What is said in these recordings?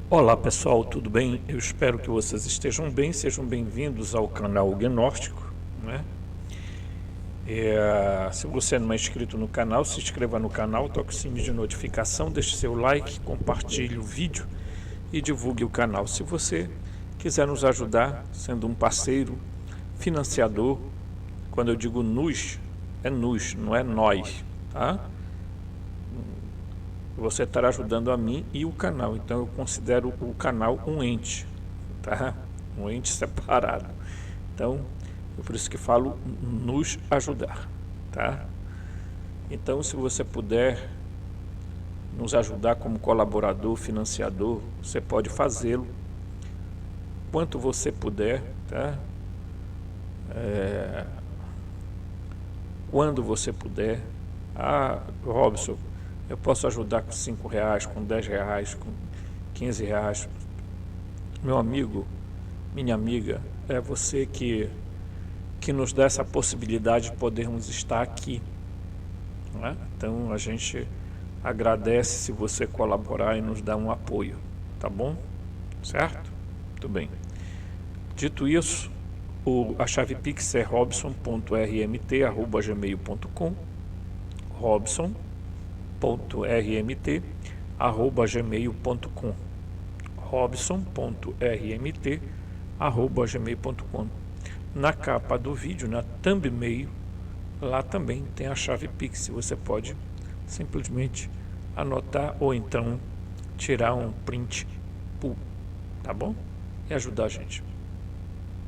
Olá pessoal, tudo bem? Eu espero que vocês estejam bem, sejam bem-vindos ao canal Gnóstico, né? Se você não é inscrito no canal, se inscreva no canal, toque o sininho de notificação, deixe seu like, compartilhe o vídeo e divulgue o canal. Se você quiser nos ajudar, sendo um parceiro, financiador, quando eu digo nos, é nos, não é nós, tá? Você estará ajudando a mim e o canal, então eu considero o canal um ente, tá? Um ente separado. Então, é por isso que falo nos ajudar, tá? Então, se você puder nos ajudar como colaborador, financiador, você pode fazê-lo quanto você puder, tá? Quando você puder. Robson, eu posso ajudar com R$5, com R$10, com R$15. Meu amigo, minha amiga, é você que nos dá essa possibilidade de podermos estar aqui, não é? Então a gente agradece se você colaborar e nos dar um apoio, tá bom? Certo? Muito bem. Dito isso, a chave Pix é robson.rmt@gmail.com, robson.rmt@gmail.com, robson.rmt@gmail.com. Na capa do vídeo, na thumbnail, lá também tem a chave Pix. Você pode simplesmente anotar ou então tirar um print, tá bom? E ajudar a gente.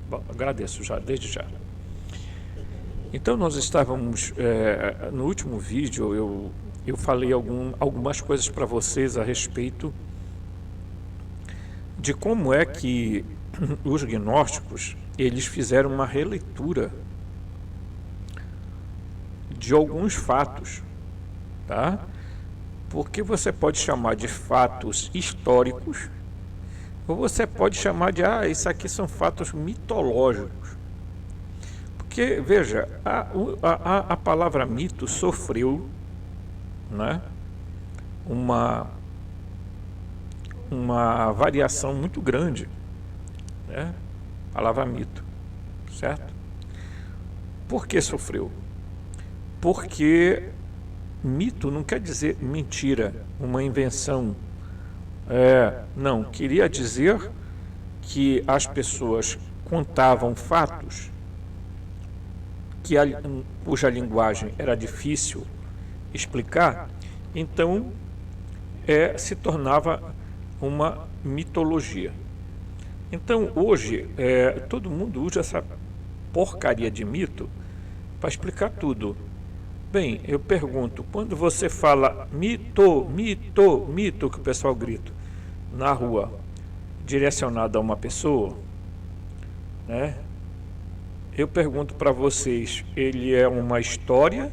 Bom, agradeço já, desde já. Então nós estávamos, no último vídeo eu falei algumas coisas para vocês a respeito de como é que os gnósticos, eles fizeram uma releitura de alguns fatos, tá? Porque você pode chamar de fatos históricos, ou você pode chamar de, isso aqui são fatos mitológicos. Porque, veja, a palavra mito sofreu, né, uma variação muito grande, né? Palavra mito, certo? Por que sofreu? Porque mito não quer dizer mentira, uma invenção. Não, queria dizer que as pessoas contavam fatos cuja linguagem era difícil explicar, então se tornava uma mitologia. Então hoje todo mundo usa essa porcaria de mito para explicar tudo. Bem, eu pergunto, quando você fala mito, mito, mito, que o pessoal grita na rua, direcionado a uma pessoa, né? Eu pergunto para vocês, ele é uma história?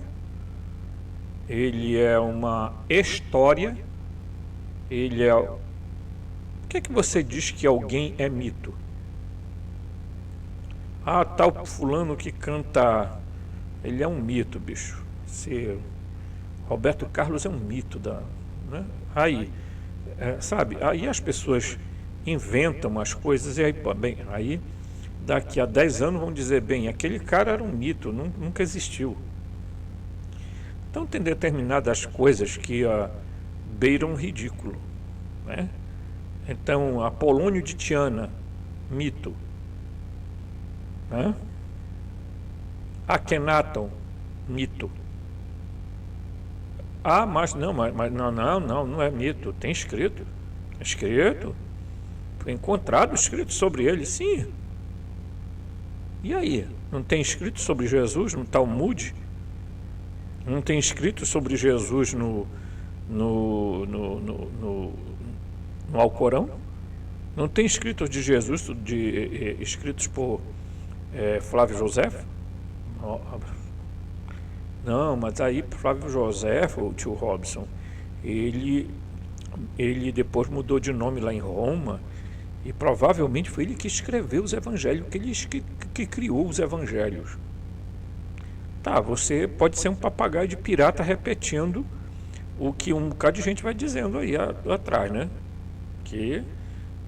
Ele é uma história? Ele é... Por que você diz que alguém é mito? Tal fulano que canta... Ele é um mito, bicho. Roberto Carlos é um mito, né? Sabe? Aí as pessoas inventam as coisas e aí, bem, aí daqui a 10 anos vão dizer, bem, aquele cara era um mito, nunca existiu. Então tem determinadas coisas que beiram ridículo, né? Então, Apolônio de Tiana, mito, né? Akhenaton, mito. Mas não é mito, tem escrito. Foi encontrado escrito sobre ele, sim. E aí? Não tem escrito sobre Jesus no Talmud? Não tem escrito sobre Jesus no Alcorão? Não tem escritos de Jesus escritos por Flávio José? Não, mas aí Flávio José, o tio Robson, ele depois mudou de nome lá em Roma, e provavelmente foi ele que escreveu os evangelhos, que criou os evangelhos. Tá, você pode ser um papagaio de pirata repetindo o que um bocado de gente vai dizendo aí atrás, né? Que,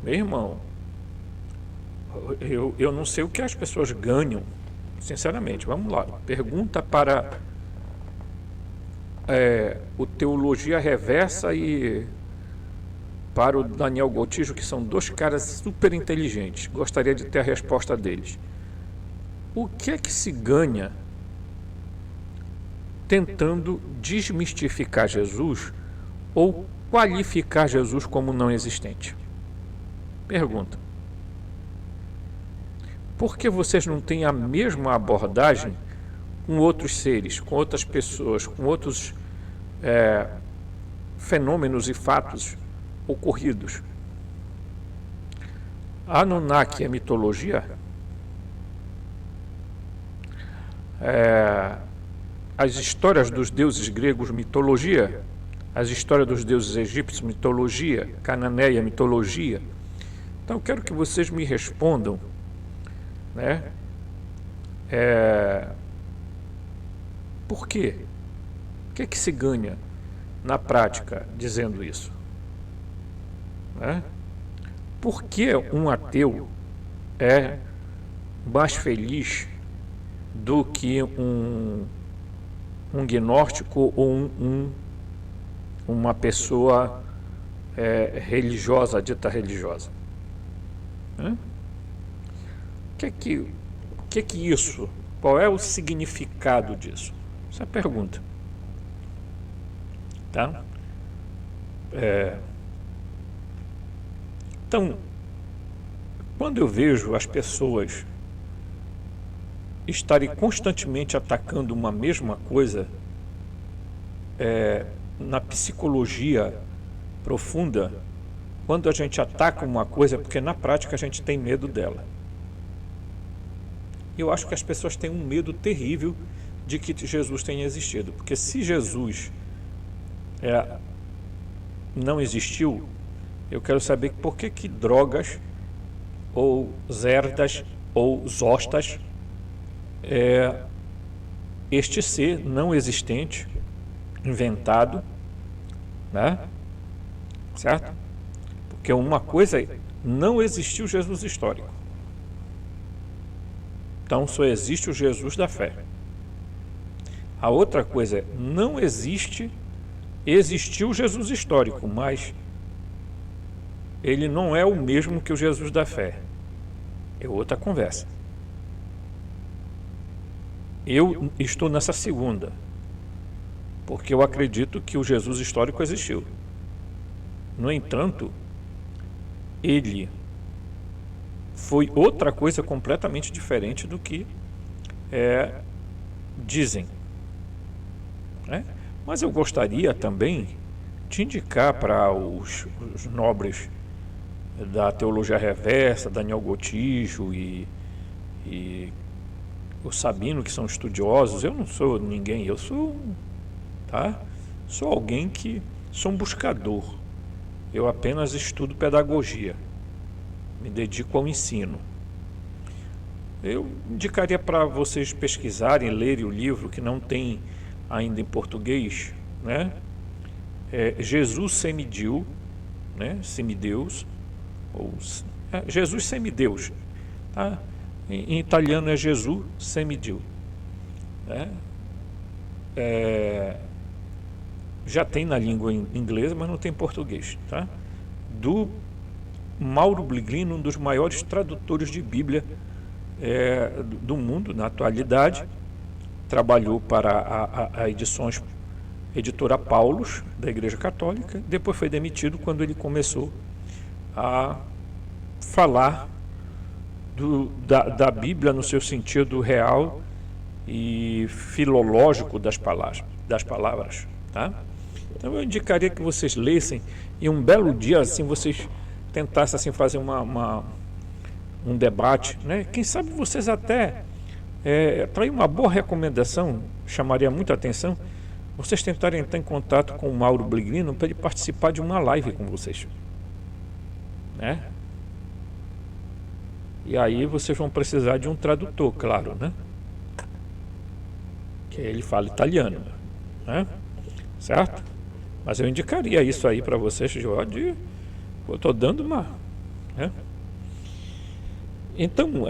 meu irmão, eu não sei o que as pessoas ganham, sinceramente. Vamos lá, pergunta para o Teologia Reversa e para o Daniel Gontijo, que são dois caras super inteligentes. Gostaria de ter a resposta deles. O que é que se ganha tentando desmistificar Jesus ou qualificar Jesus como não existente? Pergunta. Por que vocês não têm a mesma abordagem com outros seres, com outras pessoas, com outros fenômenos e fatos ocorridos? Anunnaki é mitologia? As histórias dos deuses gregos, mitologia? As histórias dos deuses egípcios, mitologia? Cananeia, mitologia? Então eu quero que vocês me respondam, né? Por quê? O que é que se ganha na prática dizendo isso? Né? Por que um ateu é mais feliz do que um gnóstico ou uma pessoa religiosa, dita religiosa? Né? O que é que isso? Qual é o significado disso? Essa é a pergunta. Tá? Então, quando eu vejo as pessoas estarem constantemente atacando uma mesma coisa, na psicologia profunda, quando a gente ataca uma coisa é porque na prática a gente tem medo dela. Eu acho que as pessoas têm um medo terrível de que Jesus tenha existido, porque se Jesus não existiu, eu quero saber por que drogas ou zerdas ou zostas este ser não existente, inventado, né? Certo? Porque uma coisa é, não existiu Jesus histórico. Então só existe o Jesus da fé. A outra coisa é, não existiu Jesus histórico, mas ele não é o mesmo que o Jesus da fé. É outra conversa. Eu estou nessa segunda, porque eu acredito que o Jesus histórico existiu. No entanto, ele foi outra coisa completamente diferente do que dizem. Né? Mas eu gostaria também de indicar para os nobres da Teologia Reversa, Daniel Gontijo e o Sabino, que são estudiosos. Eu não sou ninguém, eu sou alguém que sou um buscador. Eu apenas estudo pedagogia, me dedico ao ensino. Eu indicaria para vocês pesquisarem, lerem o livro que não tem ainda em português, né? Jesus Semidio, né? Semideus, ou Jesus Semideus, tá? Em italiano é Jesus Semidio, né? Já tem na língua inglesa, mas não tem em português, tá? Do Mauro Bliglino, um dos maiores tradutores de Bíblia do mundo na atualidade. Trabalhou para a editora Paulus, da Igreja Católica. Depois foi demitido quando ele começou a falar da Bíblia no seu sentido real e filológico das palavras, tá? Então eu indicaria que vocês lessem e um belo dia assim vocês tentassem assim fazer um debate, né? Quem sabe vocês até trair uma boa recomendação, chamaria muita atenção, vocês tentarem entrar em contato com o Mauro Bliglino para ele participar de uma live com vocês, né? E aí vocês vão precisar de um tradutor, claro, né? Que ele fala italiano, né? Certo? Mas eu indicaria isso aí para vocês, eu estou dando uma... Né? Então,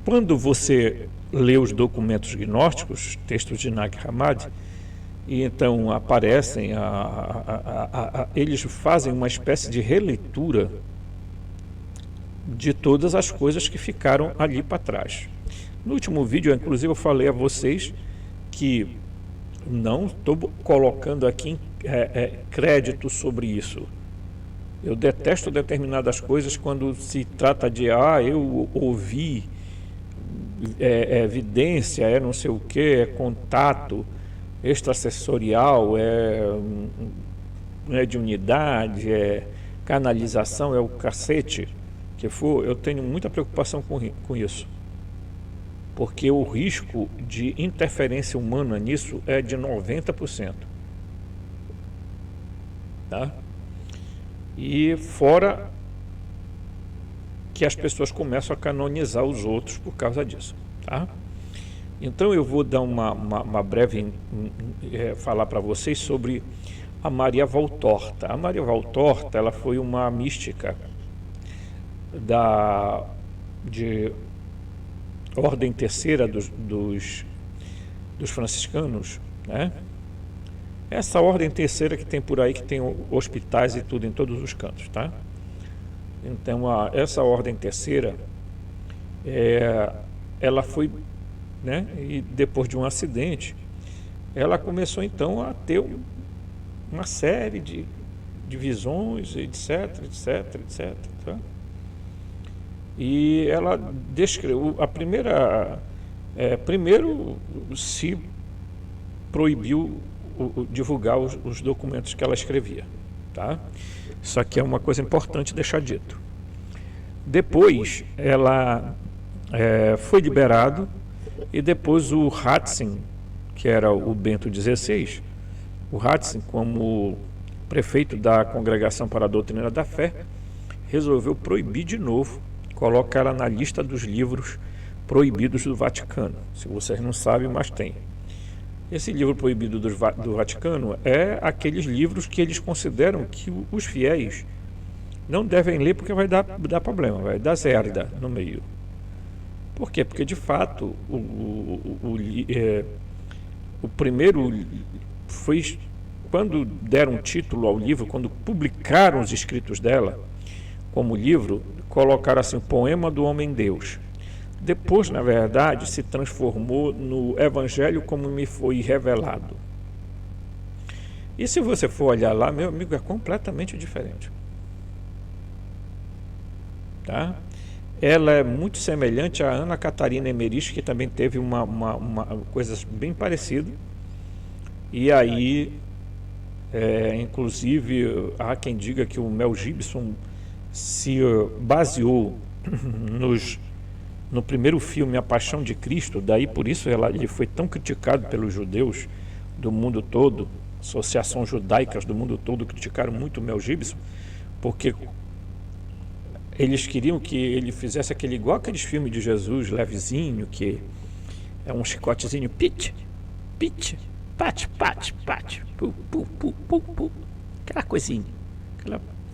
quando você lê os documentos gnósticos, textos de Nag Hammadi, e então aparecem, eles fazem uma espécie de releitura de todas as coisas que ficaram ali para trás. No último vídeo, inclusive, eu falei a vocês que não estou colocando aqui crédito sobre isso. Eu detesto determinadas coisas quando se trata de eu ouvi, evidência, não sei o que, contato extrasensorial, de unidade, canalização, o cacete que for. Eu tenho muita preocupação com isso, porque o risco de interferência humana nisso é de 90%. Tá? E fora que as pessoas começam a canonizar os outros por causa disso. Tá? Então eu vou dar uma breve falar para vocês sobre a Maria Valtorta. A Maria Valtorta, ela foi uma mística de ordem terceira dos franciscanos, né? Essa ordem terceira que tem por aí, que tem hospitais e tudo em todos os cantos, tá? Então essa ordem terceira, ela foi, né? E depois de um acidente, ela começou então a ter uma série de visões, etc, etc, etc, tá? E ela descreveu primeiro se proibiu divulgar os documentos que ela escrevia, tá? Isso aqui é uma coisa importante deixar dito. Depois ela foi liberado, e depois o Ratzinger, que era o Bento XVI, o Ratzinger, como prefeito da Congregação para a Doutrina da Fé, resolveu proibir de novo, colocar ela na lista dos livros proibidos do Vaticano. Se vocês não sabem, mas tem. Esse livro proibido do Vaticano é aqueles livros que eles consideram que os fiéis não devem ler, porque vai dar problema, vai dar zerda no meio. Por quê? Porque, de fato, o primeiro foi quando deram título ao livro, quando publicaram os escritos dela como livro, colocaram assim: Poema do Homem-Deus. Depois, na verdade, se transformou no Evangelho como me foi revelado. E se você for olhar lá, meu amigo, é completamente diferente. Tá? Ela é muito semelhante a Ana Catarina Emmerich, que também teve uma coisa bem parecida. E aí, inclusive, há quem diga que o Mel Gibson se baseou no primeiro filme, A Paixão de Cristo. Daí por isso ele foi tão criticado pelos judeus do mundo todo. Associações judaicas do mundo todo criticaram muito o Mel Gibson, porque eles queriam que ele fizesse igual aqueles filmes de Jesus, levezinho, que é um chicotezinho, pit, pit, pat, pat, pat, pu, pu, pu, pu, pu, aquela coisinha,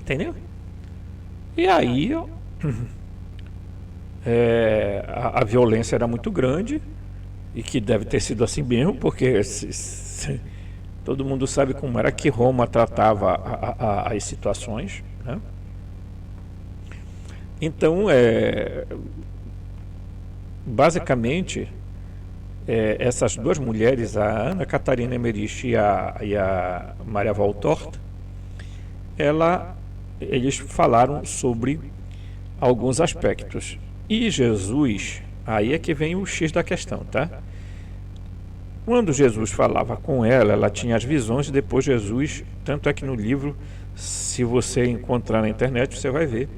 entendeu? E aí a violência era muito grande, e que deve ter sido assim mesmo, porque todo mundo sabe como era que Roma tratava as situações, né? Então, basicamente, essas duas mulheres, a Ana Catarina Emmerich e a Maria Valtorta, eles falaram sobre alguns aspectos. E Jesus, aí é que vem o X da questão, tá? Quando Jesus falava com ela, ela tinha as visões, e depois Jesus, tanto é que no livro, se você encontrar na internet, você vai ver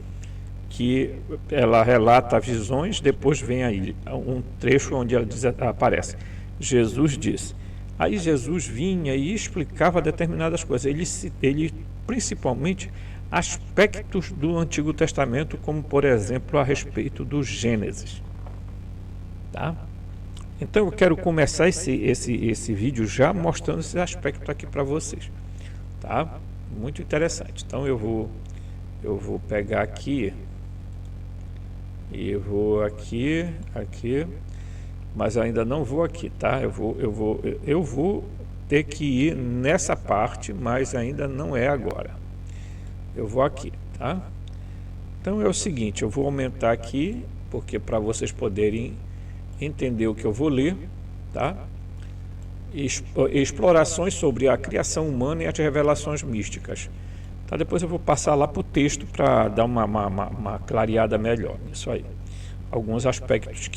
que ela relata visões, depois vem aí um trecho onde ela aparece: Jesus disse. Aí Jesus vinha e explicava determinadas coisas. Ele principalmente aspectos do Antigo Testamento, como por exemplo a respeito do Gênesis, tá? Então eu quero começar esse vídeo já mostrando esse aspecto aqui para vocês, tá? Muito interessante. Então eu vou pegar aqui e eu vou aqui, mas ainda não vou aqui, tá? Eu vou ter que ir nessa parte, mas ainda não é agora. Eu vou aqui, tá? Então é o seguinte, eu vou aumentar aqui, porque para vocês poderem entender o que eu vou ler, tá? Explorações sobre a criação humana e as revelações místicas. Tá? Depois eu vou passar lá para o texto para dar uma clareada melhor nisso aí. Alguns aspectos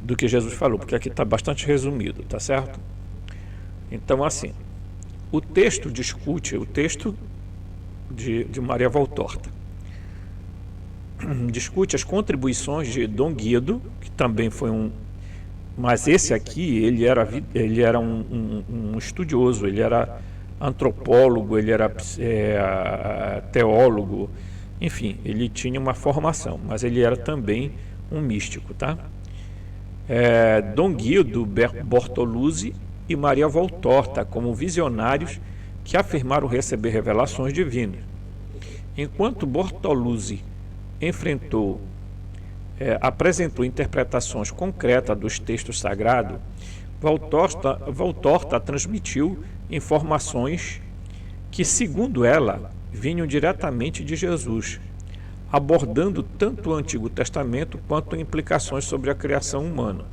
do que Jesus falou, porque aqui está bastante resumido, tá certo? Então, assim, o texto discute, o texto de Maria Valtorta, discute as contribuições de Dom Guido, que também foi mas esse aqui, ele era um estudioso, ele era antropólogo, ele era teólogo, enfim, ele tinha uma formação, mas ele era também um místico, tá? Dom Guido Bortoluzzi e Maria Valtorta como visionários que afirmaram receber revelações divinas. Enquanto Bortoluzzi apresentou interpretações concretas dos textos sagrados, Valtorta transmitiu informações que, segundo ela, vinham diretamente de Jesus, abordando tanto o Antigo Testamento quanto implicações sobre a criação humana.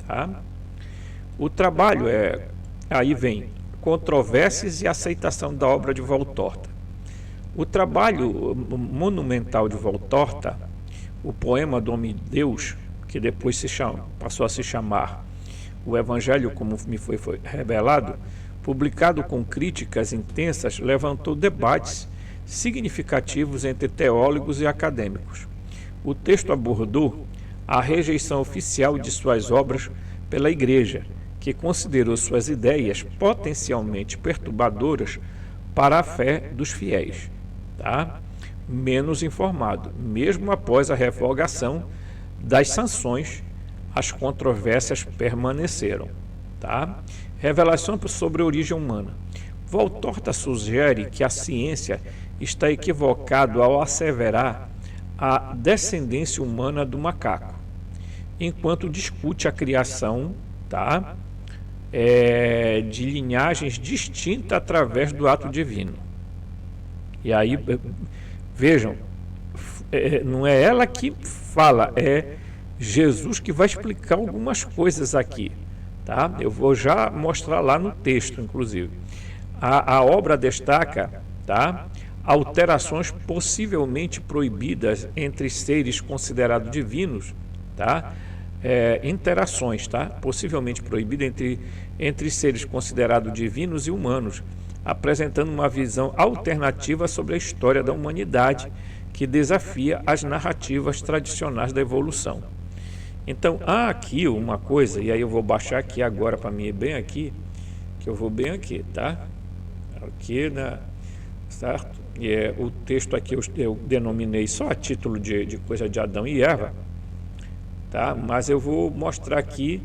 Tá? O trabalho aí vem controvérsias e aceitação da obra de Valtorta. O trabalho monumental de Valtorta, o poema do Homem de Deus, que depois passou a se chamar O Evangelho como me foi revelado, publicado com críticas intensas, levantou debates significativos entre teólogos e acadêmicos. O texto abordou a rejeição oficial de suas obras pela Igreja, que considerou suas ideias potencialmente perturbadoras para a fé dos fiéis, tá? Menos informado. Mesmo após a revogação das sanções, as controvérsias permaneceram, tá? Revelação sobre a origem humana. Valtorta sugere que a ciência está equivocada ao asseverar a descendência humana do macaco, enquanto discute a criação, tá? De linhagens distintas através do ato divino. E aí, vejam, não é ela que fala, é Jesus que vai explicar algumas coisas aqui, tá? Eu vou já mostrar lá no texto, inclusive. A obra destaca, tá? Alterações possivelmente proibidas entre seres considerados divinos, tá? Interações, tá? Possivelmente proibidas entre seres considerados divinos e humanos, apresentando uma visão alternativa sobre a história da humanidade que desafia as narrativas tradicionais da evolução. Então, há aqui uma coisa, e aí eu vou baixar aqui agora para mim ir bem aqui, que eu vou bem aqui, tá? Aqui, certo? E o texto aqui eu denominei só a título de coisa de Adão e Eva, tá? Mas eu vou mostrar aqui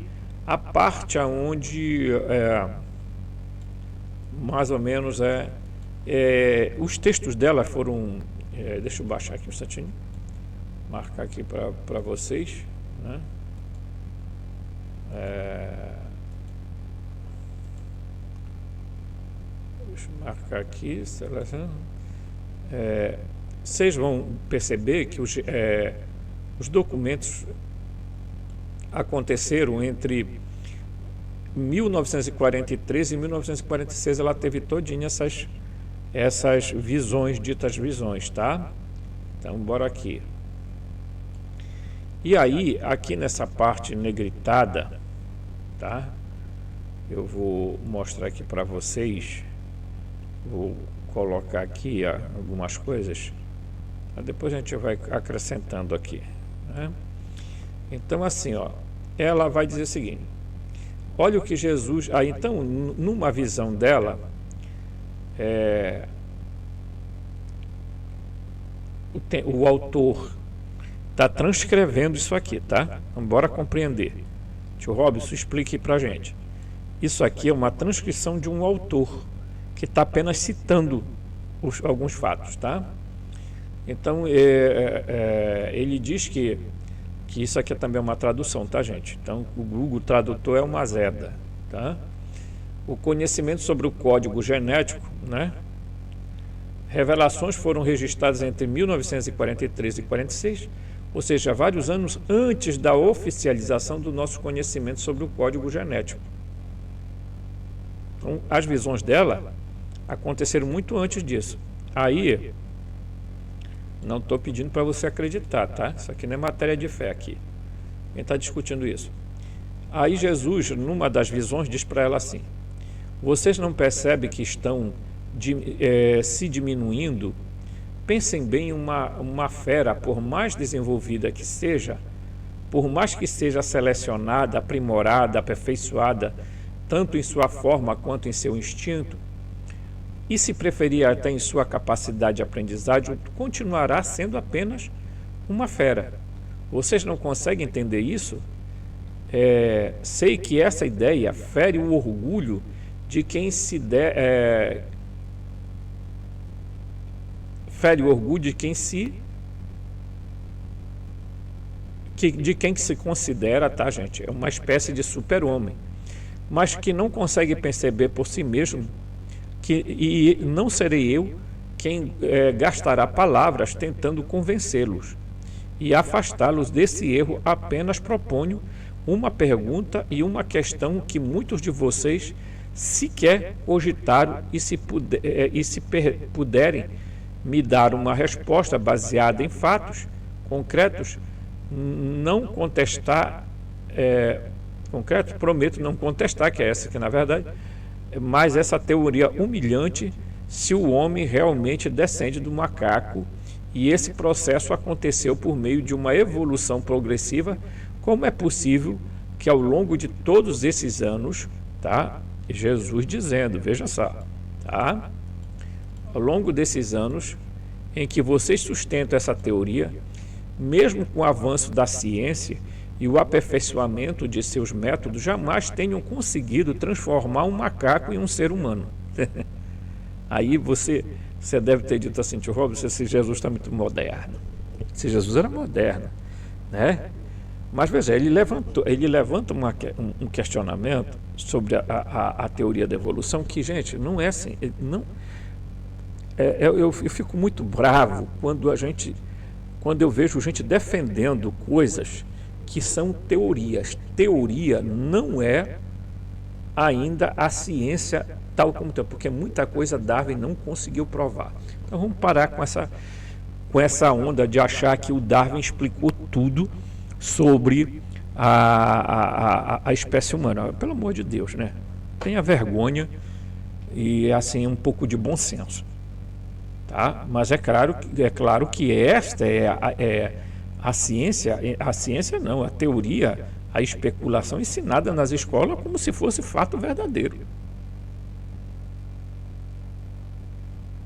a parte onde mais ou menos os textos dela foram, deixa eu baixar aqui um instantinho, marcar aqui para vocês, né? Deixa eu marcar aqui, vocês vão perceber que os documentos aconteceram entre 1943 e 1946. Ela teve todinha essas visões, ditas visões, tá? Então, bora aqui. E aí, aqui nessa parte negritada, tá? Eu vou mostrar aqui para vocês. Vou colocar aqui algumas coisas. Depois a gente vai acrescentando aqui, né? Então, assim, ó, ela vai dizer o seguinte: olha o que Jesus... então, numa visão dela, o autor está transcrevendo isso aqui, tá? Então, bora compreender. Tio Robson, explique para a gente. Isso aqui é uma transcrição de um autor que está apenas citando alguns fatos, tá? Então, ele diz que isso aqui é também uma tradução, tá, gente? Então, o Google Tradutor é uma azeda, tá? O conhecimento sobre o código genético, né? Revelações foram registradas entre 1943 e 46, ou seja, vários anos antes da oficialização do nosso conhecimento sobre o código genético. Então, as visões dela aconteceram muito antes disso. Aí, não estou pedindo para você acreditar, tá? Isso aqui não é matéria de fé aqui. Quem está discutindo isso? Aí Jesus, numa das visões, diz para ela assim: vocês não percebem que estão se diminuindo? Pensem bem, uma fera, por mais desenvolvida que seja, por mais que seja selecionada, aprimorada, aperfeiçoada, tanto em sua forma quanto em seu instinto, e se preferir até em sua capacidade de aprendizagem, continuará sendo apenas uma fera. Vocês não conseguem entender isso? Sei que essa ideia fere o orgulho de quem se de quem se considera, tá, gente? É uma espécie de super-homem, mas que não consegue perceber por si mesmo e não serei eu quem gastará palavras tentando convencê-los e afastá-los desse erro. Apenas proponho uma pergunta e uma questão que muitos de vocês sequer cogitaram, e se puderem me dar uma resposta baseada em fatos concretos, não contestar, concreto, prometo não contestar, que é essa que na verdade, mas essa teoria humilhante, se o homem realmente descende do macaco e esse processo aconteceu por meio de uma evolução progressiva, como é possível que ao longo de todos esses anos, tá? Jesus dizendo, veja só, tá? Ao longo desses anos em que vocês sustentam essa teoria, mesmo com o avanço da ciência e o aperfeiçoamento de seus métodos, jamais tenham conseguido transformar um macaco em um ser humano. Aí você deve ter dito assim, tio Robson, esse Jesus está muito moderno. Esse Jesus era moderno, né? Mas veja, ele levanta um questionamento sobre a teoria da evolução que, gente, não é assim. Eu fico muito bravo quando eu vejo gente defendendo coisas que são teorias. Teoria não é ainda a ciência tal como tem, porque muita coisa Darwin não conseguiu provar. Então vamos parar com essa onda de achar que o Darwin explicou tudo sobre a espécie humana. Pelo amor de Deus, né? Tenha vergonha e assim um pouco de bom senso, tá? Mas é claro que esta é a ciência não, a teoria, a especulação ensinada nas escolas como se fosse fato verdadeiro,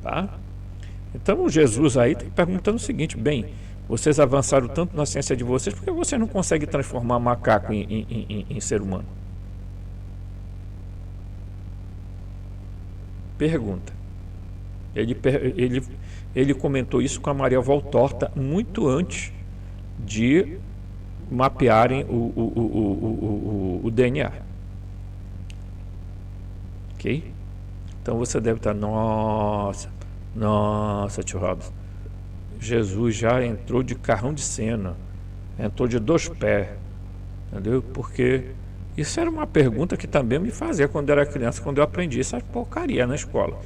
tá? Então Jesus aí está perguntando o seguinte: bem, vocês avançaram tanto na ciência de vocês, por que você não consegue transformar macaco em ser humano? Pergunta. Ele comentou isso com a Maria Valtorta muito antes de mapearem o DNA. Ok? Então você deve estar, nossa, tio Robson, Jesus já entrou de carrão de cena, entrou de 2 pés, entendeu? Porque isso era uma pergunta que também me fazia quando eu era criança, quando eu aprendi essa porcaria na escola.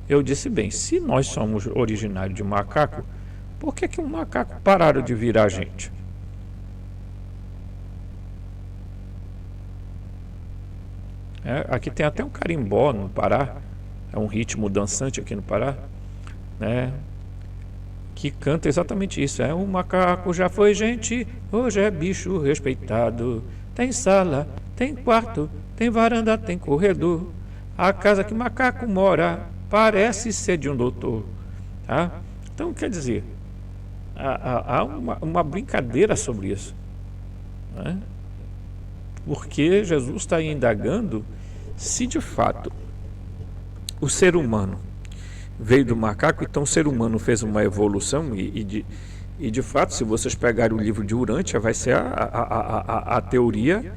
Eu disse, bem, se nós somos originários de macaco, por que um macaco pararam de virar gente? Aqui tem até um carimbó no Pará, é um ritmo dançante aqui no Pará, né, que canta exatamente isso. O macaco já foi gente, hoje é bicho respeitado. Tem sala, tem quarto, tem varanda, tem corredor. A casa que macaco mora parece ser de um doutor, tá? Então, quer dizer, há uma brincadeira sobre isso, né? porque Jesus está indagando se de fato o ser humano veio do macaco, então o ser humano fez uma evolução e de fato, se vocês pegarem o livro de Urântia, vai ser a teoria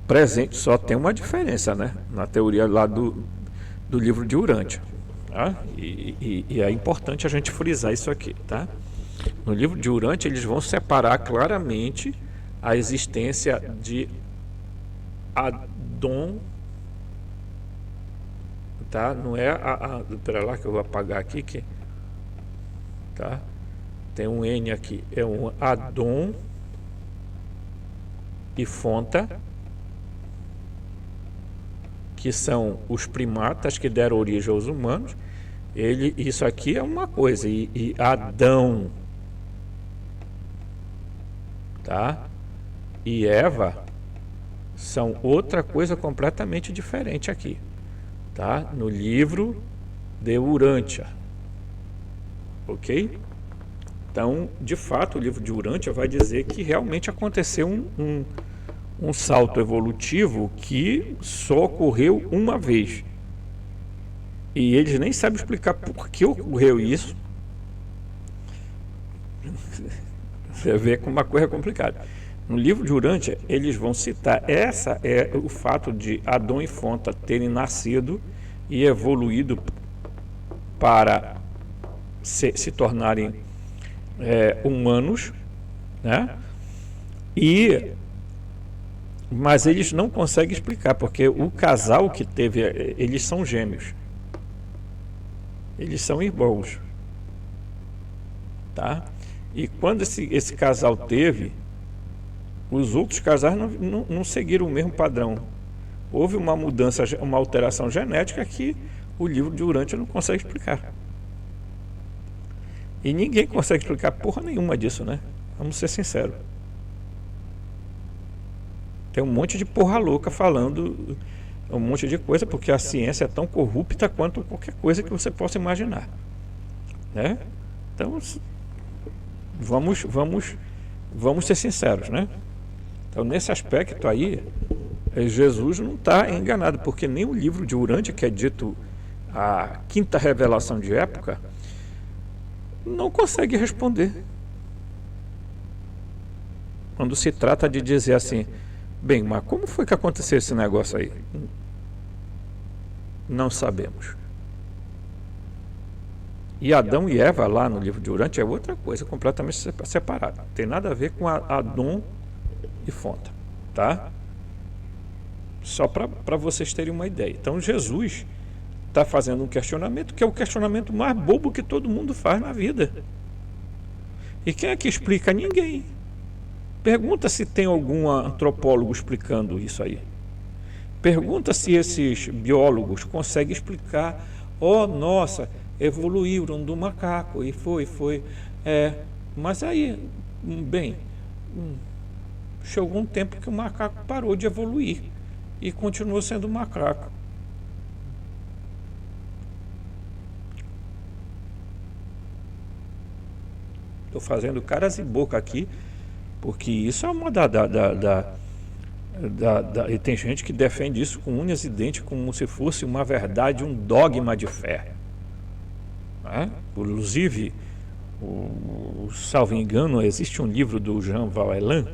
presente, só tem uma diferença, né? Na teoria lá do livro de Urântia. Tá? E é importante a gente frisar isso aqui, tá? No livro de Urântia, eles vão separar claramente a existência de Adão, tá? Não é pera lá que eu vou apagar aqui, tá? Tem um N aqui, é um Adão e Fonta, que são os primatas que deram origem aos humanos. Isso aqui é uma coisa, e Adão, tá? E Eva são outra coisa completamente diferente aqui, tá? No livro de Urântia, ok? Então, de fato, o livro de Urântia vai dizer que realmente aconteceu um salto evolutivo que só ocorreu uma vez. E eles nem sabem explicar por que ocorreu isso. Você vê como uma coisa complicada. No livro de Urântia, eles vão citar essa é o fato de Adão e Fonta terem nascido e evoluído para se tornarem humanos, né? Mas eles não conseguem explicar, porque o casal que teve, eles são gêmeos. Eles são irmãos, tá? E quando esse casal teve, os outros casais não seguiram o mesmo padrão. Houve uma mudança, uma alteração genética que o livro de Urântia não consegue explicar. E ninguém consegue explicar porra nenhuma disso, né? Vamos ser sinceros. Tem um monte de porra louca falando um monte de coisa, porque a ciência é tão corrupta quanto qualquer coisa que você possa imaginar, né? Então, vamos ser sinceros, né? Então, nesse aspecto aí, Jesus não está enganado, porque nem o livro de Urântia, que é dito a quinta revelação de época, não consegue responder. Quando se trata de dizer assim, bem, mas como foi que aconteceu esse negócio aí? Não sabemos. E Adão e Eva, lá no livro de Urântia, é outra coisa, completamente separada. Não tem nada a ver com Adão e Fonta, tá? Só para vocês terem uma ideia. Então, Jesus está fazendo um questionamento que é o questionamento mais bobo que todo mundo faz na vida. E quem é que explica? Ninguém. Pergunta se tem algum antropólogo explicando isso aí. Pergunta se esses biólogos conseguem explicar. Oh, nossa, evoluíram do macaco e foi. Mas aí, bem, chegou um tempo que o macaco parou de evoluir e continuou sendo macaco. Estou fazendo caras e boca aqui, porque isso é uma e tem gente que defende isso com unhas e dentes, como se fosse uma verdade, um dogma de fé, né? Inclusive, salvo engano, existe um livro do Jean Valjean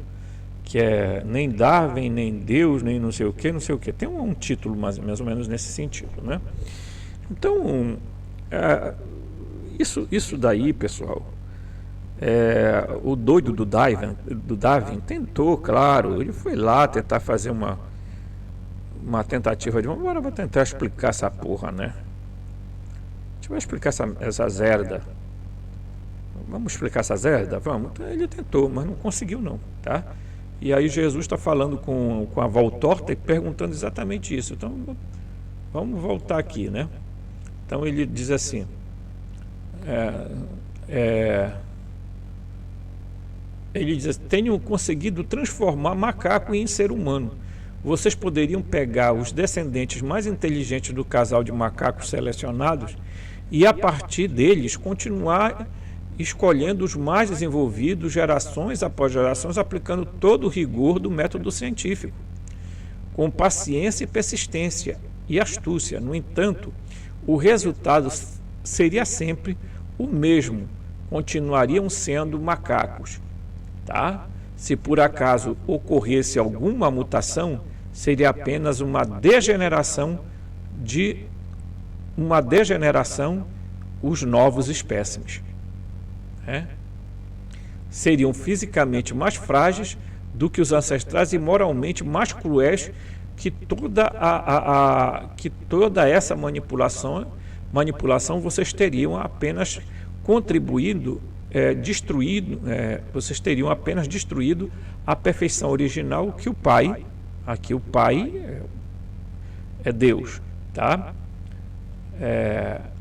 que é nem Darwin, nem Deus, nem não sei o que. Tem um título mais ou menos nesse sentido, né? Então, isso daí, pessoal, o doido do Darwin tentou, claro, ele foi lá tentar fazer uma tentativa de agora vou tentar explicar essa porra, né? A gente vai explicar essa zerda. Vamos explicar essa zerda? Vamos. Então, ele tentou, mas não conseguiu não, tá? E aí Jesus está falando com a Voltorta e perguntando exatamente isso. Então, vamos voltar aqui, né? Então ele diz assim, ele diz, tenho conseguido transformar macaco em ser humano. Vocês poderiam pegar os descendentes mais inteligentes do casal de macacos selecionados e a partir deles continuar escolhendo os mais desenvolvidos, gerações após gerações, aplicando todo o rigor do método científico. com paciência e persistência e astúcia. No entanto, o resultado seria sempre o mesmo, continuariam sendo macacos, tá? Se por acaso ocorresse alguma mutação, seria apenas uma degeneração os novos espécimes, né? Seriam fisicamente mais frágeis do que os ancestrais e moralmente mais cruéis que toda essa manipulação vocês teriam apenas contribuído, vocês teriam apenas destruído a perfeição original que o Pai, aqui o Pai é Deus, tá?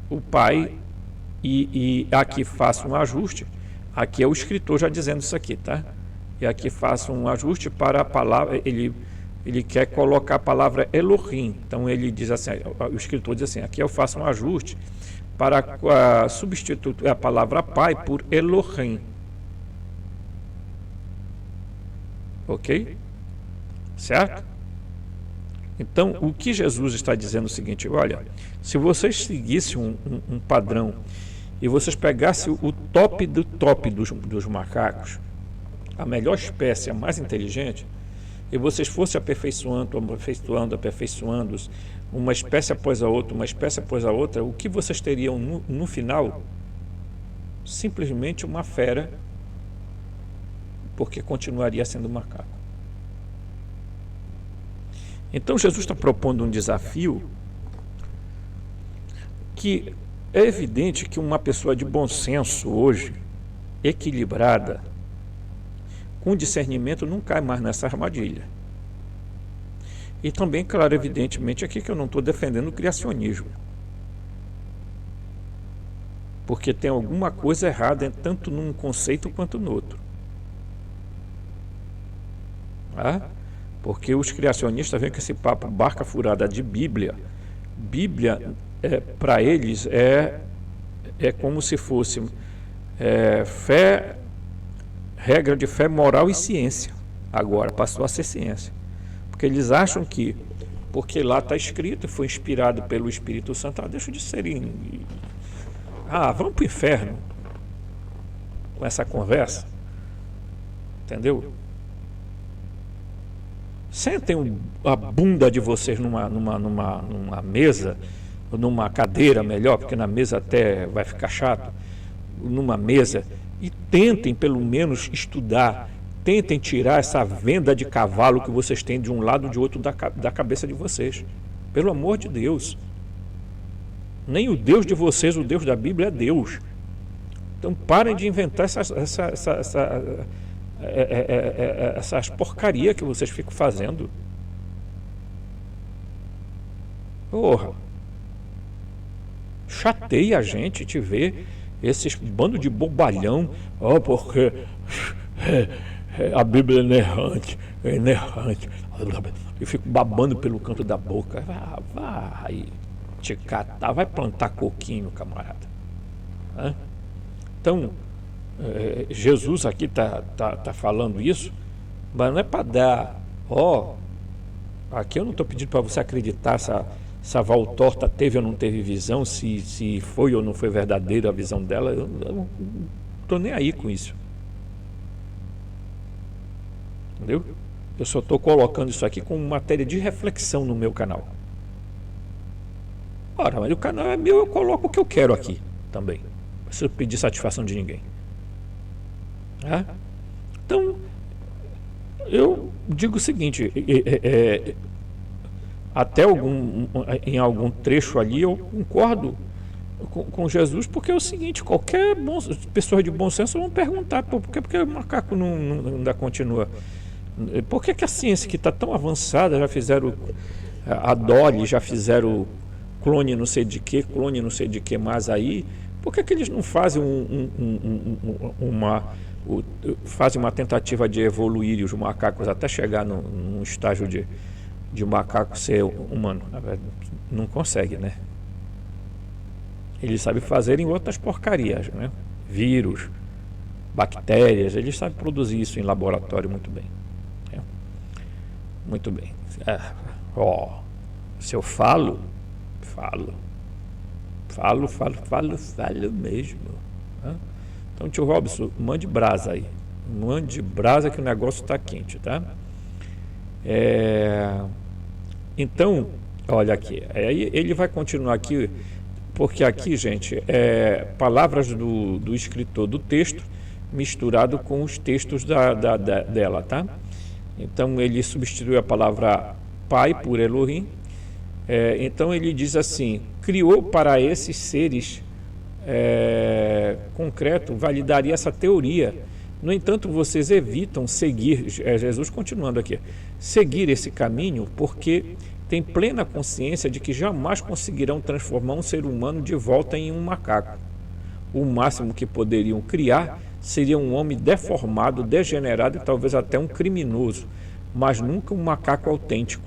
O Pai, e aqui faço um ajuste, aqui é o escritor já dizendo isso aqui, tá? E aqui faço um ajuste para a palavra, ele quer colocar a palavra Elohim, então ele diz assim, o escritor diz assim, aqui eu faço um ajuste para substituir a palavra Pai por Elohim, ok? Certo? Então, o que Jesus está dizendo é o seguinte, olha, se vocês seguissem um padrão e vocês pegassem o top do top dos macacos, a melhor espécie, a mais inteligente, e vocês fossem aperfeiçoando, uma espécie após a outra, o que vocês teriam no final? Simplesmente uma fera, porque continuaria sendo macaco. Então Jesus está propondo um desafio que é evidente que uma pessoa de bom senso hoje, equilibrada, com discernimento, não cai mais nessa armadilha. E também, claro, evidentemente, aqui que eu não estou defendendo o criacionismo. Porque tem alguma coisa errada, tanto num conceito quanto no outro. Porque os criacionistas vêm com esse papo barca furada de Bíblia. Bíblia, para eles, é como se fosse fé, regra de fé, moral e ciência. Agora passou a ser ciência. Porque eles acham que, porque lá está escrito, foi inspirado pelo Espírito Santo, deixa de serem... vamos para o inferno com essa conversa. Entendeu? Sentem a bunda de vocês numa mesa, numa cadeira melhor, porque na mesa até vai ficar chato, numa mesa, e tentem pelo menos estudar, tentem tirar essa venda de cavalo que vocês têm de um lado ou de outro da cabeça de vocês. Pelo amor de Deus. Nem o Deus de vocês, o Deus da Bíblia, é Deus. Então parem de inventar essas porcarias que vocês ficam fazendo. Porra. Chateia a gente te ver esses bando de bobalhão, porque a Bíblia é inerrante. Eu fico babando pelo canto da boca. Vai te catar, vai plantar coquinho, camarada. Então, Jesus aqui tá falando isso, mas não é para dar, aqui eu não estou pedindo para você acreditar se a Val Torta teve ou não teve visão, se foi ou não foi verdadeira a visão dela, eu não estou nem aí com isso. Entendeu? Eu só estou colocando isso aqui como matéria de reflexão no meu canal. Ora, mas o canal é meu, eu coloco o que eu quero aqui também. Não preciso pedir satisfação de ninguém. Então, eu digo o seguinte, até em algum trecho ali eu concordo com Jesus, porque é o seguinte, qualquer pessoa de bom senso vão perguntar, por que o macaco não ainda continua? Por que a ciência que está tão avançada, já fizeram a Dolly, já fizeram clone não sei de que mais aí, por que eles não fazem uma tentativa de evoluir os macacos até chegar num estágio de macaco ser humano? Não consegue, né? Eles sabem fazer em outras porcarias, né? Vírus, bactérias, eles sabem produzir isso em laboratório muito bem. Muito bem. Se eu falo mesmo. Tá? Então, tio Robson, mande brasa aí. Mande brasa que o negócio está quente, tá? Então, olha aqui. Aí ele vai continuar aqui, porque aqui, gente, palavras do escritor do texto misturado com os textos dela, tá? Então, ele substitui a palavra pai por Elohim. Então, ele diz assim, criou para esses seres concreto, validaria essa teoria. No entanto, vocês evitam seguir, Jesus continuando aqui, seguir esse caminho porque tem plena consciência de que jamais conseguirão transformar um ser humano de volta em um macaco. O máximo que poderiam criar seria um homem deformado, degenerado e talvez até um criminoso, mas nunca um macaco autêntico.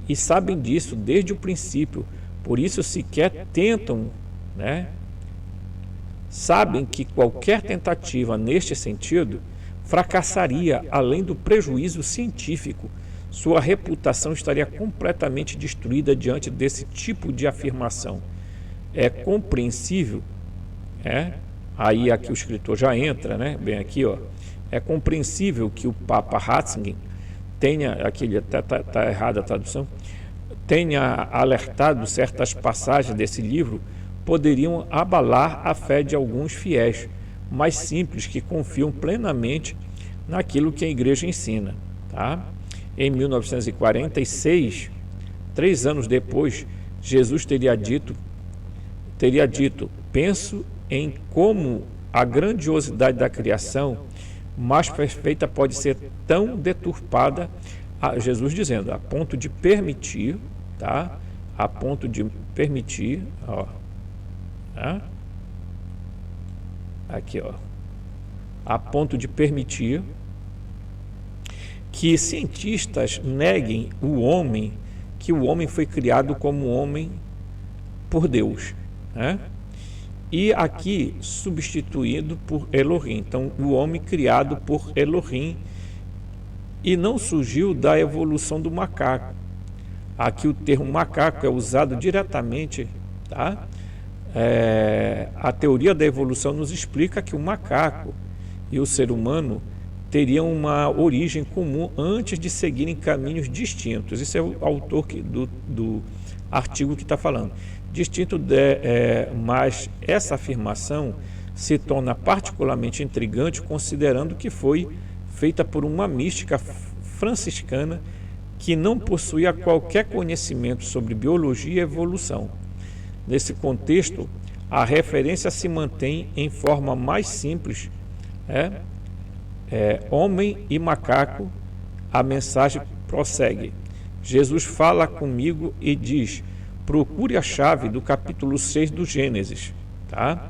E sabem disso desde o princípio, por isso sequer tentam, né? Sabem que qualquer tentativa neste sentido fracassaria além do prejuízo científico. Sua reputação estaria completamente destruída diante desse tipo de afirmação. É compreensível, aí aqui o escritor já entra, né? Bem aqui, ó. É compreensível que o Papa Ratzinger tenha, aqui está errada a tradução, tenha alertado certas passagens desse livro poderiam abalar a fé de alguns fiéis mais simples que confiam plenamente naquilo que a igreja ensina. Tá? Em 1946, 3 anos depois, Jesus teria dito, penso em como a grandiosidade da criação mais perfeita pode ser tão deturpada, Jesus dizendo, a ponto de permitir, tá? A ponto de permitir, ó, aqui, ó, a ponto de permitir que cientistas neguem que o homem foi criado como homem por Deus, né? E aqui substituído por Elohim. Então, o homem criado por Elohim e não surgiu da evolução do macaco. Aqui o termo macaco é usado diretamente, tá? A teoria da evolução nos explica que o macaco e o ser humano teriam uma origem comum antes de seguirem caminhos distintos. Isso é o autor do artigo que está falando. Mas essa afirmação se torna particularmente intrigante considerando que foi feita por uma mística franciscana que não possuía qualquer conhecimento sobre biologia e evolução. Nesse contexto, a referência se mantém em forma mais simples, homem e macaco. A mensagem prossegue. Jesus fala comigo e diz, procure a chave do capítulo 6 do Gênesis, tá?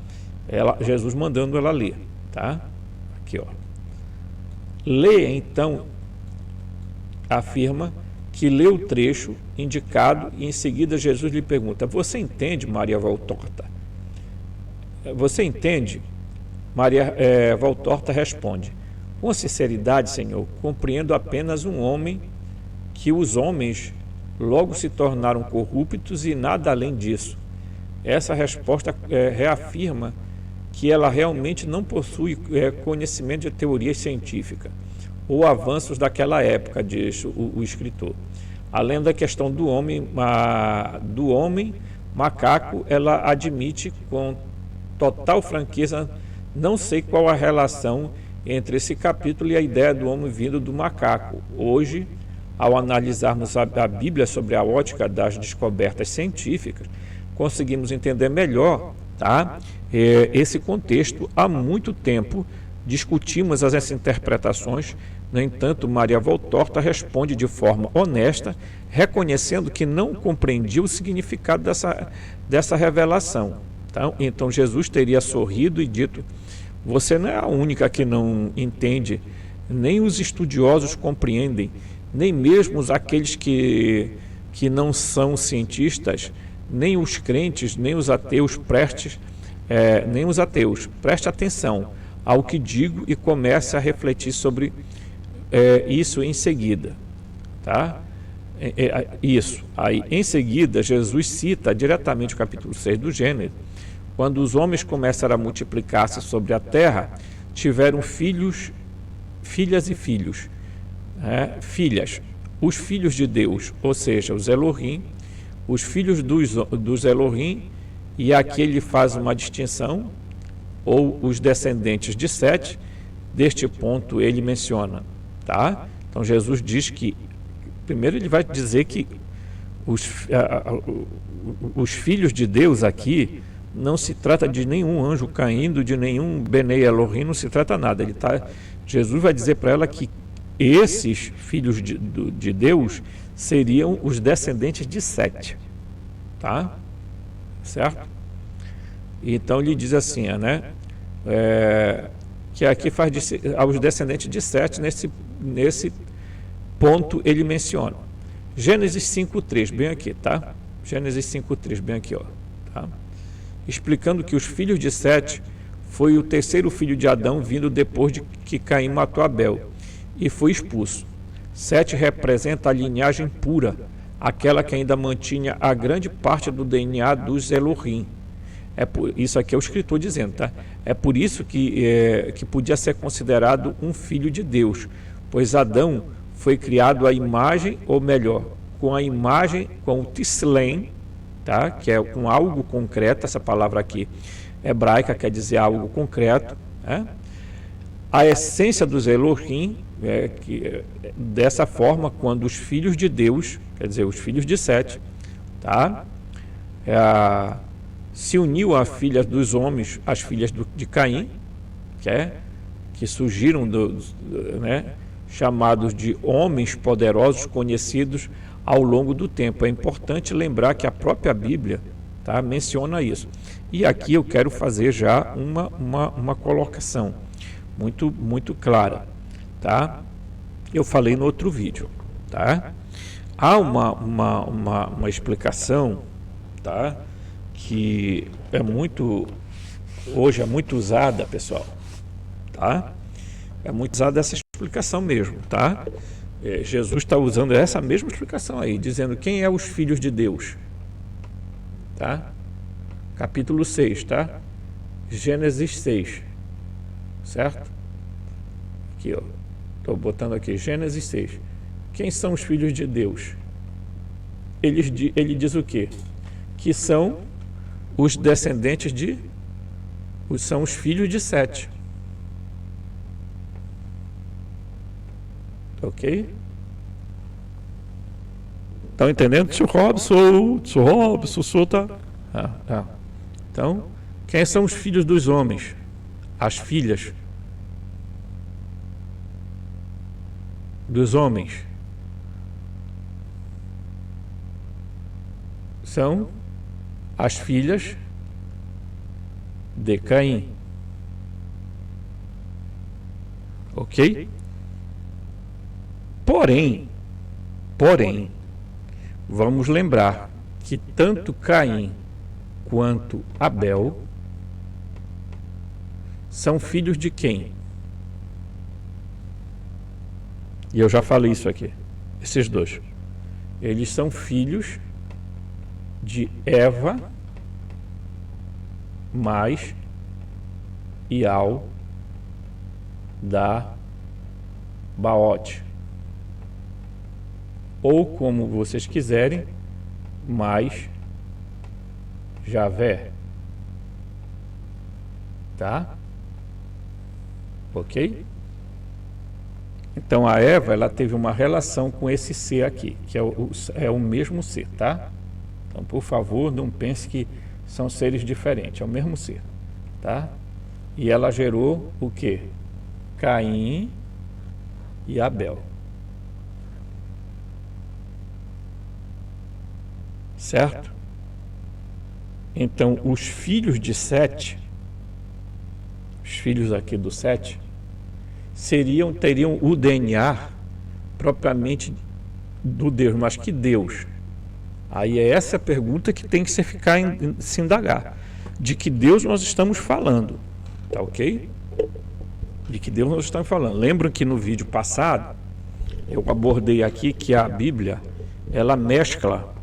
Jesus mandando ela ler, tá? Aqui, ó. Lê, então, afirma que lê o trecho indicado e em seguida Jesus lhe pergunta, você entende, Maria Valtorta? Você entende? Maria Valtorta responde, com sinceridade, Senhor, compreendo apenas um homem, que os homens logo se tornaram corruptos e nada além disso. Essa resposta reafirma que ela realmente não possui conhecimento de teoria científica ou avanços daquela época, diz o escritor. Além da questão do homem macaco, ela admite com total franqueza, não sei qual a relação entre esse capítulo e a ideia do homem vindo do macaco. Hoje, ao analisarmos a Bíblia sobre a ótica das descobertas científicas, conseguimos entender melhor, tá? Esse contexto. Há muito tempo discutimos essas interpretações. No entanto, Maria Valtorta responde de forma honesta, reconhecendo que não compreendia o significado dessa revelação. Tá? Então Jesus teria sorrido e dito, você não é a única que não entende, nem os estudiosos compreendem, nem mesmo aqueles que não são cientistas, nem os crentes, nem os ateus, preste atenção ao que digo e comece a refletir sobre isso em seguida. tá? Isso. Aí, em seguida, Jesus cita diretamente o capítulo 6 do Gênesis, quando os homens começaram a multiplicar-se sobre a terra, tiveram filhos, filhas e filhos. Filhas, os filhos de Deus, ou seja, os Elohim, os filhos dos Elohim, e aqui ele faz uma distinção, ou os descendentes de Sete. Deste ponto ele menciona, tá? Então Jesus diz que, primeiro ele vai dizer que os filhos de Deus aqui não se trata de nenhum anjo caindo, de nenhum Benei Elohim, não se trata nada. Jesus vai dizer para ela que esses filhos de Deus seriam os descendentes de Sete, tá? Certo? Então ele diz assim, né? Que aqui faz aos descendentes de Sete, nesse ponto ele menciona. Gênesis 5:3, bem aqui, tá? Gênesis 5:3, bem aqui, ó, tá? Explicando que os filhos de Sete foi o terceiro filho de Adão, vindo depois de que Caim matou Abel e foi expulso. Sete representa a linhagem pura, aquela que ainda mantinha a grande parte do DNA dos Elohim. Isso aqui é o escritor dizendo, tá? É por isso que podia ser considerado um filho de Deus, pois Adão foi criado à imagem, ou melhor, com a imagem, com o Tislem, tá? Que é com algo concreto. Essa palavra aqui hebraica quer dizer algo concreto, né? A essência dos Elohim dessa forma, quando os filhos de Deus, quer dizer, os filhos de Sete, tá? Se uniu a filhas dos homens, as filhas de Caim, que surgiram né, chamados de homens poderosos, conhecidos ao longo do tempo. É importante lembrar que a própria Bíblia, tá, menciona isso. E aqui eu quero fazer já uma colocação muito, muito clara, tá? Eu falei no outro vídeo, tá? Há uma explicação, tá, que hoje é muito usada, pessoal, tá? É muito usada essa explicação mesmo, tá? Jesus está usando essa mesma explicação aí, dizendo quem é os filhos de Deus, tá? Capítulo 6, tá? Gênesis 6, certo? Aqui, ó, estou botando aqui, Gênesis 6. Quem são os filhos de Deus? Ele diz o quê? Que são os descendentes são os filhos de Sete. Ok? Estão entendendo? Sr. Robson, tá? Então, quem são os filhos dos homens? As filhas dos homens são as filhas de Caim. Ok? Porém, vamos lembrar que tanto Caim quanto Abel são filhos de quem? E eu já falei isso aqui. Esses dois. Eles são filhos de Eva mais Ial da Baote, ou como vocês quiserem, mais Javé, tá? Ok? Então a Eva, ela teve uma relação com esse ser aqui, que é o mesmo ser, tá? Então, por favor, não pense que são seres diferentes, é o mesmo ser, tá? E ela gerou o quê? Caim e Abel. Certo? Então, os filhos de Sete, os filhos aqui do Sete, teriam o DNA propriamente do Deus, mas que Deus? Aí é essa a pergunta que tem que se indagar. De que Deus nós estamos falando, tá ok? De que Deus nós estamos falando. Lembram que no vídeo passado eu abordei aqui que a Bíblia, ela mescla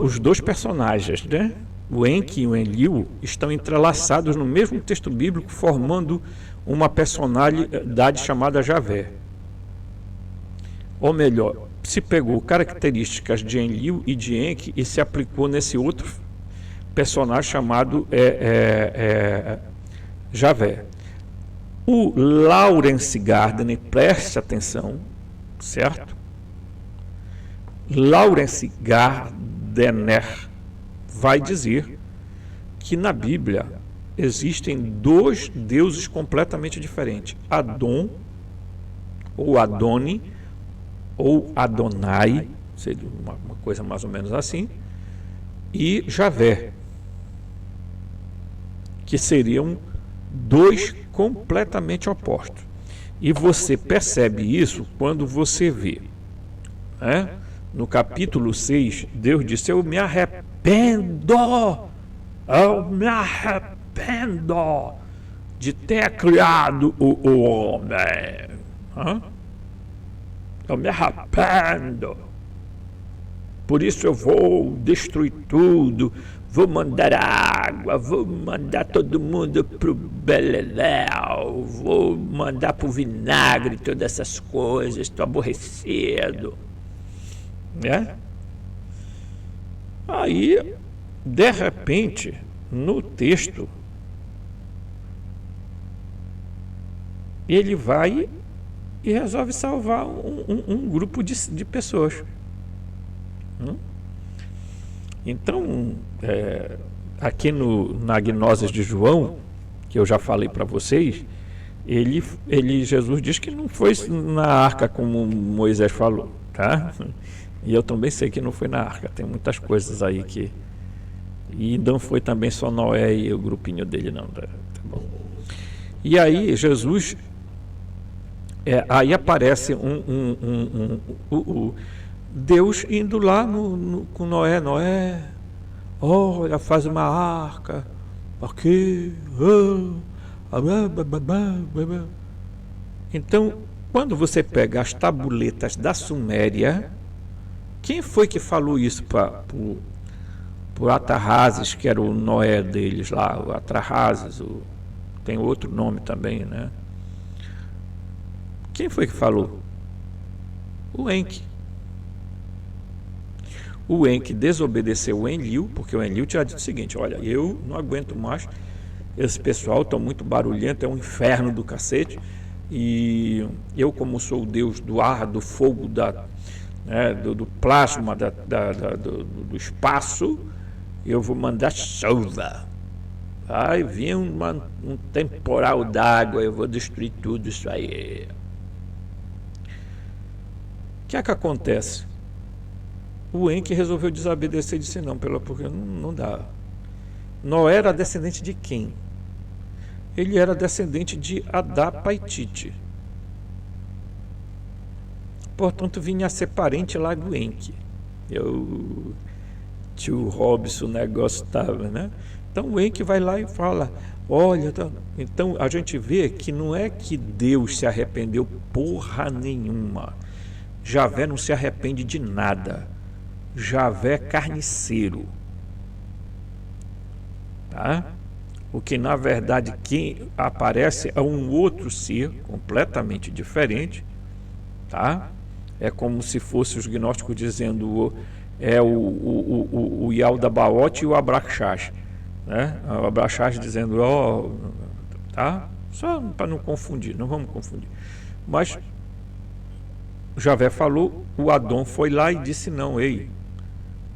os dois personagens, né? O Enki e o Enlil estão entrelaçados no mesmo texto bíblico, formando uma personalidade chamada Javé. Ou melhor, se pegou características de Enlil e de Enki e se aplicou nesse outro personagem chamado Javé. O Lawrence Gardner, preste atenção, certo? Lawrence Gardner vai dizer que na Bíblia existem dois deuses completamente diferentes: Adon, ou Adoni, ou Adonai, seria uma coisa mais ou menos assim, e Javé, que seriam dois completamente opostos. E você percebe isso quando você vê, né? No capítulo 6, Deus disse: eu me arrependo de ter criado o homem. Eu me arrependo. Por isso eu vou destruir tudo, vou mandar água, vou mandar todo mundo para o beleléu, vou mandar para o vinagre, todas essas coisas, estou aborrecido. Né? Aí, de repente, no texto, ele vai e resolve salvar um grupo de pessoas. Então, aqui na Gnoses de João, que eu já falei para vocês, Jesus diz que não foi na arca como Moisés falou, tá? E eu também sei que não foi na arca, tem muitas coisas aí que... E não foi também só Noé e o grupinho dele, não. Tá bom. E aí Jesus... aí aparece Deus indo lá com Noé. Noé, olha, faz uma arca aqui. Então, quando você pega as tabuletas da Suméria, quem foi que falou isso para o Atarrazes, que era o Noé deles lá? O Atarrazes, tem outro nome também, né? Quem foi que falou? O Enki. O Enki desobedeceu o Enlil, porque o Enlil tinha dito o seguinte: olha, eu não aguento mais, esse pessoal está muito barulhento, é um inferno do cacete, e eu, como sou o Deus do ar, do fogo, do plasma, do espaço, eu vou mandar chuva. Vai vir um temporal d'água, eu vou destruir tudo isso aí. O que é que acontece? O Enki resolveu desobedecer e disse: não, porque não dá. Noé era descendente de quem? Ele era descendente de Adapaitite. Portanto, vinha a ser parente lá do Enki. Tio Robson, o negócio estava, né? Então o Enki vai lá e fala: olha, tá. Então a gente vê que não é que Deus se arrependeu porra nenhuma. Javé não se arrepende de nada. Javé é carniceiro. Tá? O que na verdade quem aparece é um outro ser completamente diferente. Tá? É como se fosse os gnósticos dizendo o Yaldabaoth e o Abraxas, né? O Abraxas dizendo tá? Só para não confundir, não vamos confundir. Mas Javé falou, o Adon foi lá e disse: não, ei,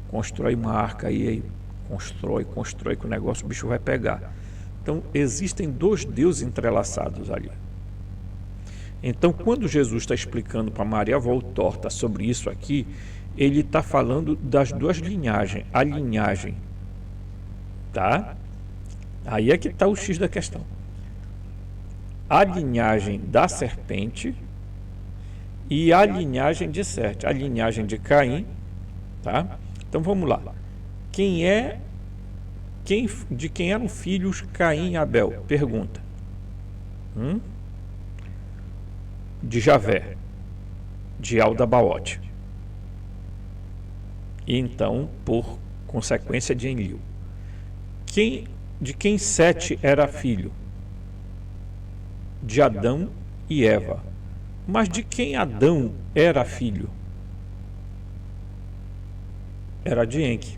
constrói uma arca aí, constrói que o negócio, o bicho vai pegar. Então existem dois deuses entrelaçados ali. Então, quando Jesus está explicando para Maria Voltorta sobre isso aqui, ele está falando das duas linhagens. A linhagem, tá? Aí é que está o X da questão. A linhagem da serpente e a linhagem de Sete, a linhagem de Caim, tá? Então vamos lá. De quem eram filhos Caim e Abel? Pergunta. de Javé, de Aldabaote. E então, por consequência, de Enlil. De quem Sete era filho? De Adão e Eva. Mas de quem Adão era filho? Era de Enque.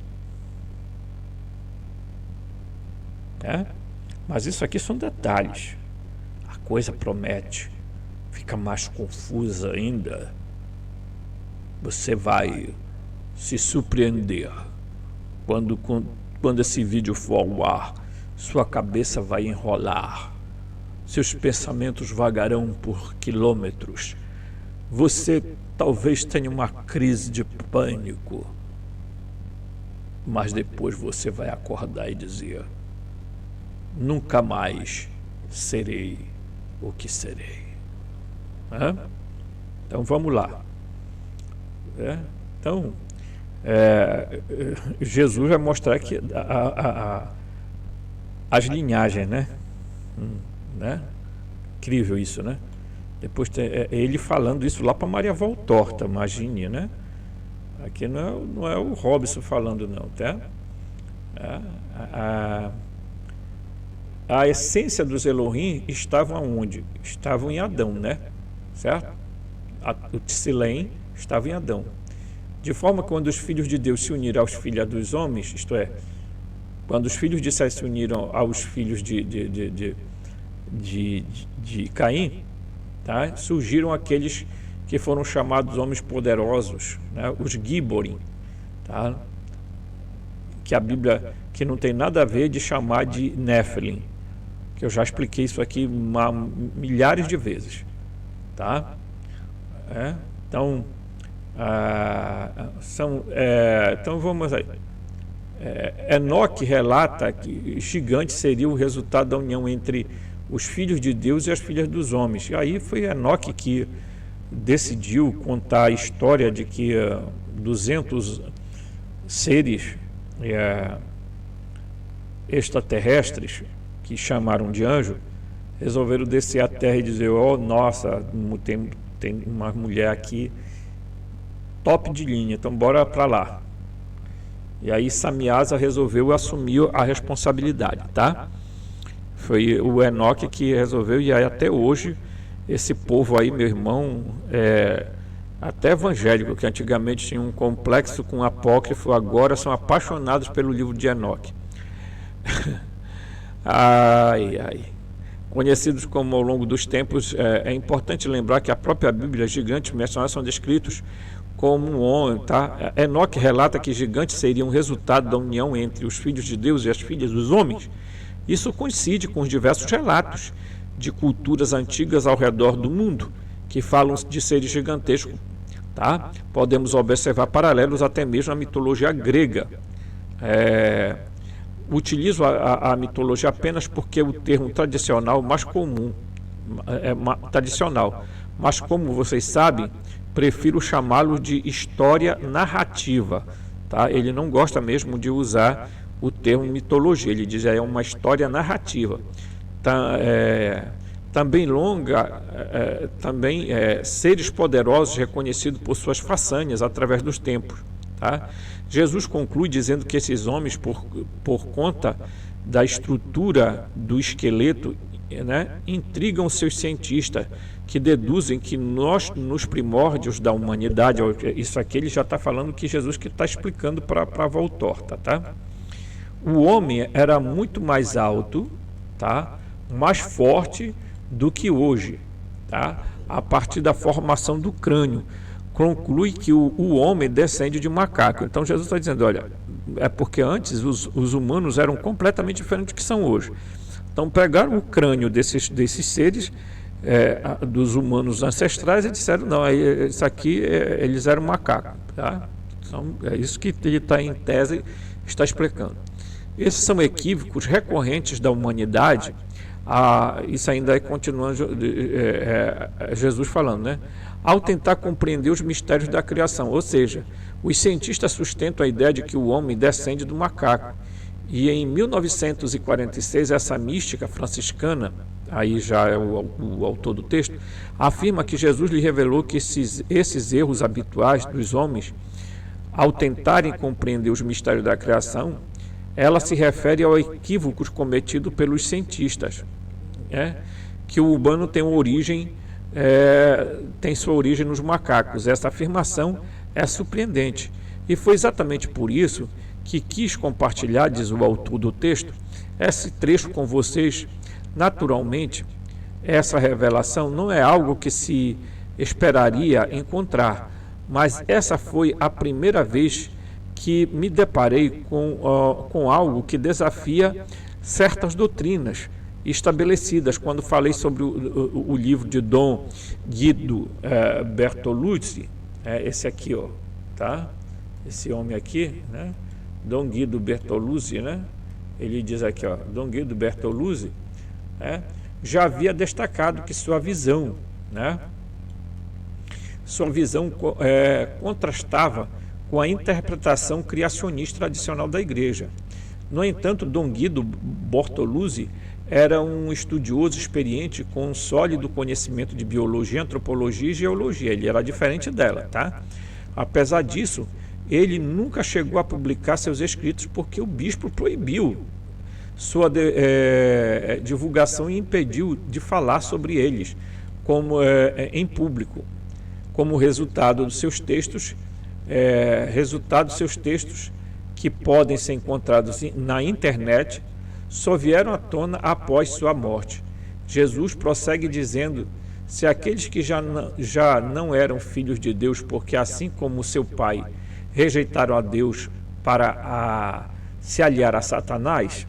Mas isso aqui são detalhes. A coisa promete. Fica mais confusa ainda. Você vai se surpreender. Quando esse vídeo for ao ar, sua cabeça vai enrolar. Seus pensamentos vagarão por quilômetros. Você talvez tenha uma crise de pânico. Mas depois você vai acordar e dizer: nunca mais serei o que serei. Então vamos lá. Então, Jesus vai mostrar que as linhagens, né? Incrível isso, né? Depois tem ele falando isso lá para Maria Valtorta, imagine, né? Aqui não é o Robson falando, não, tá? A essência dos Elohim estavam aonde? Estavam em Adão, né? Certo? O Tsilém estava em Adão. De forma que quando os filhos de Deus se uniram aos filhos dos homens, isto é, quando os filhos de Sete se uniram aos filhos de Caim, tá? Surgiram aqueles que foram chamados homens poderosos, né? Os Giborim, tá? Que a Bíblia, que não tem nada a ver de chamar de Nephilim, que eu já expliquei isso aqui milhares de vezes, tá? Então, então vamos aí. Enoque relata que gigante seria o resultado da união entre os filhos de Deus e as filhas dos homens. E aí foi Enoque que decidiu contar a história de que 200 seres extraterrestres, que chamaram de anjo, resolveram descer à terra e dizer: oh, nossa, tem uma mulher aqui top de linha, então bora para lá. E aí Samiasa resolveu assumir a responsabilidade, tá? Foi o Enoque que resolveu, e aí até hoje esse povo aí, meu irmão, até evangélico, que antigamente tinha um complexo com apócrifo, agora são apaixonados pelo livro de Enoque. Conhecidos como ao longo dos tempos, é importante lembrar que a própria Bíblia, gigantes mencionados são descritos como um homem, tá? Enoque relata que gigantes seriam resultado da união entre os filhos de Deus e as filhas dos homens. Isso coincide com os diversos relatos de culturas antigas ao redor do mundo, que falam de seres gigantescos, tá? Podemos observar paralelos até mesmo à mitologia grega. Utilizo a mitologia apenas porque o termo tradicional mais comum, tradicional, mas como vocês sabem, prefiro chamá-lo de história narrativa, tá? Ele não gosta mesmo de usar o termo mitologia, ele diz é uma história narrativa. Também seres poderosos reconhecidos por suas façanhas através dos tempos, tá? Jesus conclui dizendo que esses homens, por conta da estrutura do esqueleto, né, intrigam seus cientistas, que deduzem que nós, nos primórdios da humanidade, isso aqui ele já está falando que Jesus que está explicando para a Valtorta, tá? O homem era muito mais alto, tá? Mais forte do que hoje, tá? A partir da formação do crânio. Conclui que o homem descende de macaco. Então Jesus está dizendo, olha, é porque antes os humanos eram completamente diferentes do que são hoje. Então pegaram o crânio desses seres, dos humanos ancestrais, e disseram, não, isso aqui, eles eram macacos, tá? Então é isso que ele está em tese, está explicando. Esses são equívocos recorrentes da humanidade. Isso ainda é continuando Jesus falando, né? Ao tentar compreender os mistérios da criação, ou seja, os cientistas sustentam a ideia de que o homem descende do macaco. E em 1946, essa mística franciscana, aí já é o autor do texto, afirma que Jesus lhe revelou que esses erros habituais dos homens, ao tentarem compreender os mistérios da criação, ela se refere ao equívocos cometidos pelos cientistas, que o humano tem sua origem nos macacos. Essa afirmação é surpreendente, e foi exatamente por isso que quis compartilhar, diz o autor do texto, esse trecho com vocês. Naturalmente, essa revelação não é algo que se esperaria encontrar, mas essa foi a primeira vez que me deparei com algo que desafia certas doutrinas estabelecidas. Quando falei sobre o livro de Dom Guido Bertolucci, esse aqui, ó, tá? Esse homem aqui, né? Dom Guido Bertolucci, né? Ele diz aqui, ó, Dom Guido Bertolucci, já havia destacado que sua visão, contrastava com a interpretação criacionista tradicional da Igreja. No entanto, Dom Guido Bertolucci era um estudioso experiente com um sólido conhecimento de biologia, antropologia e geologia. Ele era diferente dela, tá? Apesar disso, ele nunca chegou a publicar seus escritos porque o bispo proibiu sua divulgação e impediu de falar sobre eles em público. Como resultado dos seus textos, que podem ser encontrados na internet, só vieram à tona após sua morte. Jesus prossegue dizendo: se aqueles que já não eram filhos de Deus, porque assim como seu pai rejeitaram a Deus para se aliar a Satanás,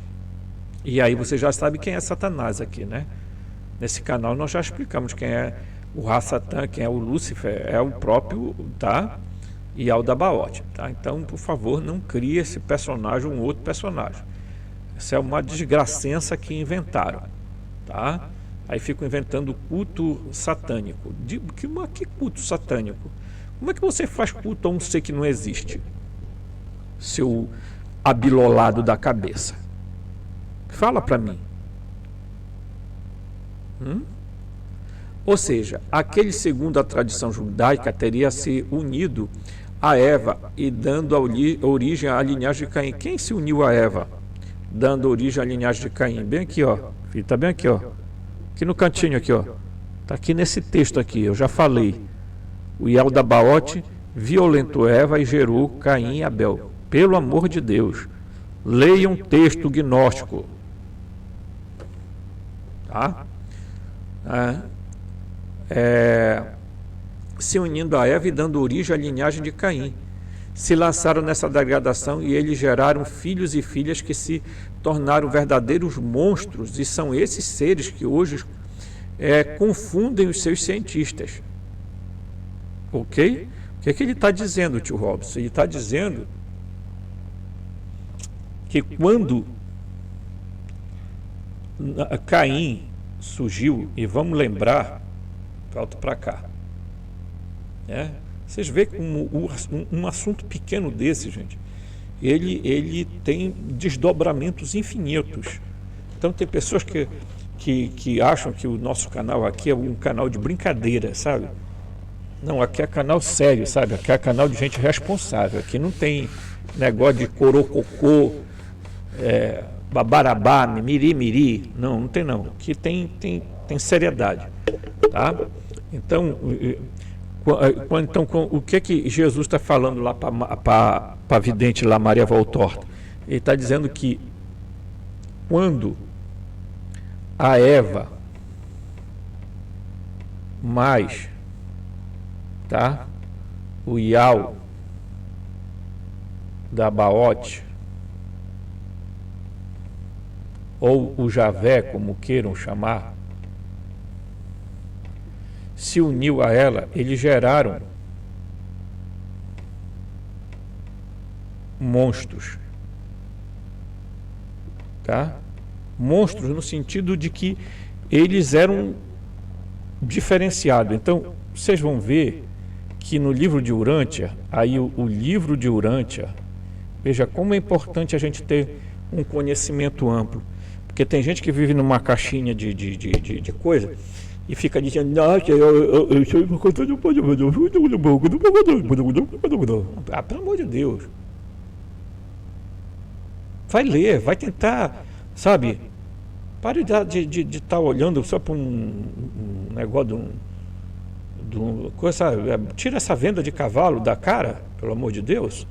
e aí você já sabe quem é Satanás aqui, né? Nesse canal nós já explicamos quem é o Ra-Satã, quem é o Lúcifer, é o próprio, tá? E Aldabaote, tá? Então, por favor, não crie esse personagem, um outro personagem. Essa é uma desgracença que inventaram, tá? Aí ficam inventando culto satânico. Que culto satânico? Como é que você faz culto a um ser que não existe? Seu abilolado da cabeça. Fala para mim. Ou seja, aquele, segundo a tradição judaica, teria se unido a Eva e dando origem à linhagem de Caim. Quem se uniu a Eva, dando origem à linhagem de Caim? Bem aqui, ó. Está bem aqui, ó. Aqui no cantinho, aqui, ó. Está aqui nesse texto aqui, eu já falei. O Yaldabaote violentou Eva e gerou Caim e Abel. Pelo amor de Deus, leiam um texto gnóstico. Tá? Se unindo a Eva e dando origem à linhagem de Caim. Se lançaram nessa degradação e eles geraram filhos e filhas que se tornaram verdadeiros monstros, e são esses seres que hoje confundem os seus cientistas. Ok? O que é que ele está dizendo, tio Robson? Ele está dizendo que quando Caim surgiu, e vamos lembrar, volta para cá, vocês veem como um assunto pequeno desse, gente, ele tem desdobramentos infinitos. Então tem pessoas que acham que o nosso canal aqui é um canal de brincadeira, sabe? Não, aqui é canal sério, sabe? Aqui é canal de gente responsável. Aqui não tem negócio de corococô, babarabá, mimiri. Não tem não. Aqui tem seriedade, tá? Então, o que Jesus está falando lá para a vidente lá, Maria Voltorta? Ele está dizendo que quando a Eva mais, tá, o Ial da Baote, ou o Javé, como queiram chamar, se uniu a ela, eles geraram monstros, tá? Monstros no sentido de que eles eram diferenciados. Então, vocês vão ver que no livro de Urântia, aí o livro de Urântia, veja como é importante a gente ter um conhecimento amplo, Porque tem gente que vive numa caixinha de coisa e fica dizendo, nossa, eu sou uma coisa do ah, pelo amor de Deus. Vai ler, vai tentar, sabe? Pare de estar olhando só para um negócio de um coisa, sabe? Tira essa venda de cavalo da cara, pelo amor de Deus.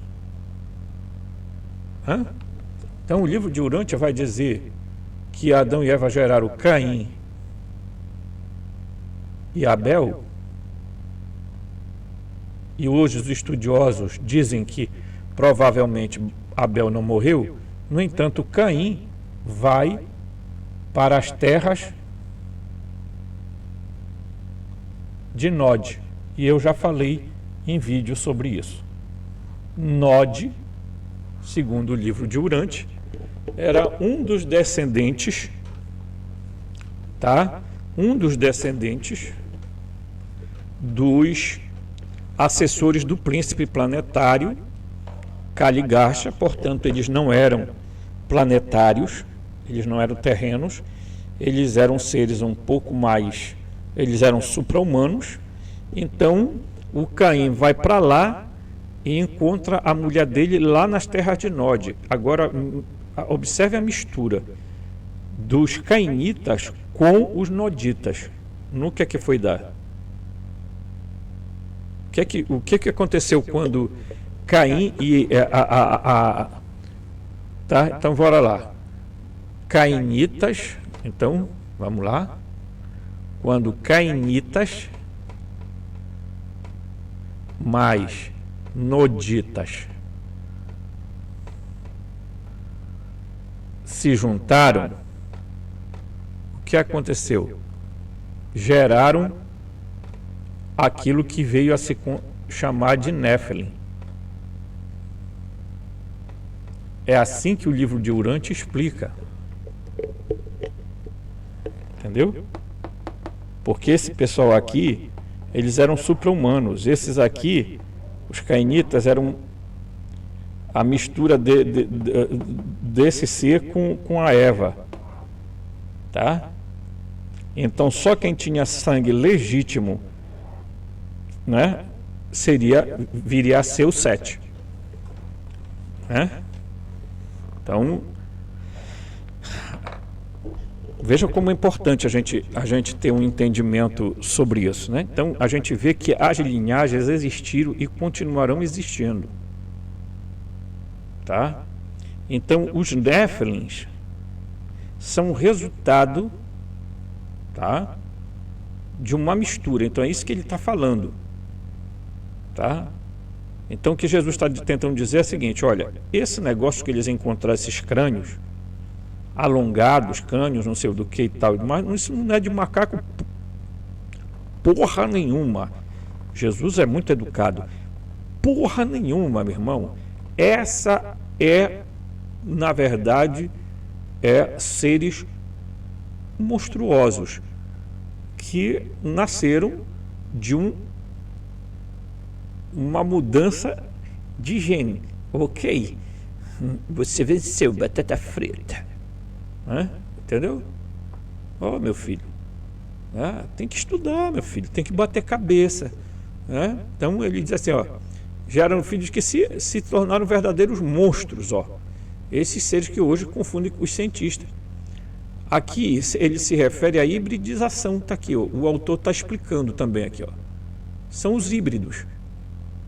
Hã? Então o livro de Urântia vai dizer que Adão e Eva geraram Caim e Abel, e hoje os estudiosos dizem que provavelmente Abel não morreu. No entanto, Caim vai para as terras de Nod, e eu já falei em vídeo sobre isso. Nod, segundo o livro de Urântia, era um dos descendentes, tá? Um dos descendentes dos assessores do príncipe planetário Caligacha. Portanto, eles não eram planetários, eles não eram terrenos, eles eram seres um pouco mais, eles eram supra-humanos. Então, o Caim vai para lá e encontra a mulher dele lá nas terras de Nod. Agora, observe a mistura dos cainitas com os noditas. No que é que foi dar? O que aconteceu quando Caim e tá? Então, bora lá. Cainitas, então, vamos lá. Quando cainitas mais noditas se juntaram, o que aconteceu? Geraram aquilo que veio a se chamar de Néfilim. É assim que o livro de Urântia explica. Entendeu? Porque esse pessoal aqui, eles eram supra-humanos. Esses aqui, os cainitas, eram a mistura desse ser com a Eva. Tá? Então, só quem tinha sangue legítimo, né, viria a ser o Sete. Né? Então, veja como é importante a gente ter um entendimento sobre isso, né? Então, a gente vê que as linhagens existiram e continuarão existindo. Tá? Então, os Néfilins são resultado, tá, de uma mistura. Então, é isso que ele está falando. Tá? Então, o que Jesus está tentando dizer é o seguinte: olha, esse negócio que eles encontraram, esses crânios alongados, crânios, não sei do que e tal, mas isso não é de macaco porra nenhuma. Jesus é muito educado. Porra nenhuma, meu irmão. Essa é, na verdade, seres monstruosos que nasceram de uma mudança de gene. Ok, você venceu, batata frita. Entendeu? Ó, meu filho, tem que estudar, meu filho, tem que bater cabeça. Então ele diz assim, ó, geram filhos que se tornaram verdadeiros monstros, ó. Esses seres que hoje confundem com os cientistas. Aqui ele se refere à hibridização, tá aqui, ó. O autor está explicando também aqui, ó. São os híbridos,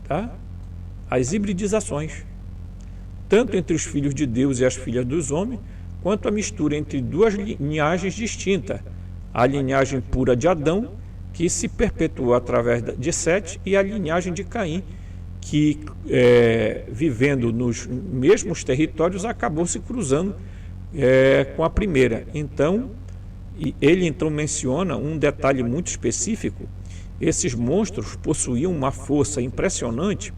tá? As hibridizações, tanto entre os filhos de Deus e as filhas dos homens, quanto a mistura entre duas linhagens distintas, a linhagem pura de Adão, que se perpetuou através de Sete, e a linhagem de Caim, que vivendo nos mesmos territórios acabou se cruzando com a primeira. Então, ele então menciona um detalhe muito específico: esses monstros possuíam uma força impressionante,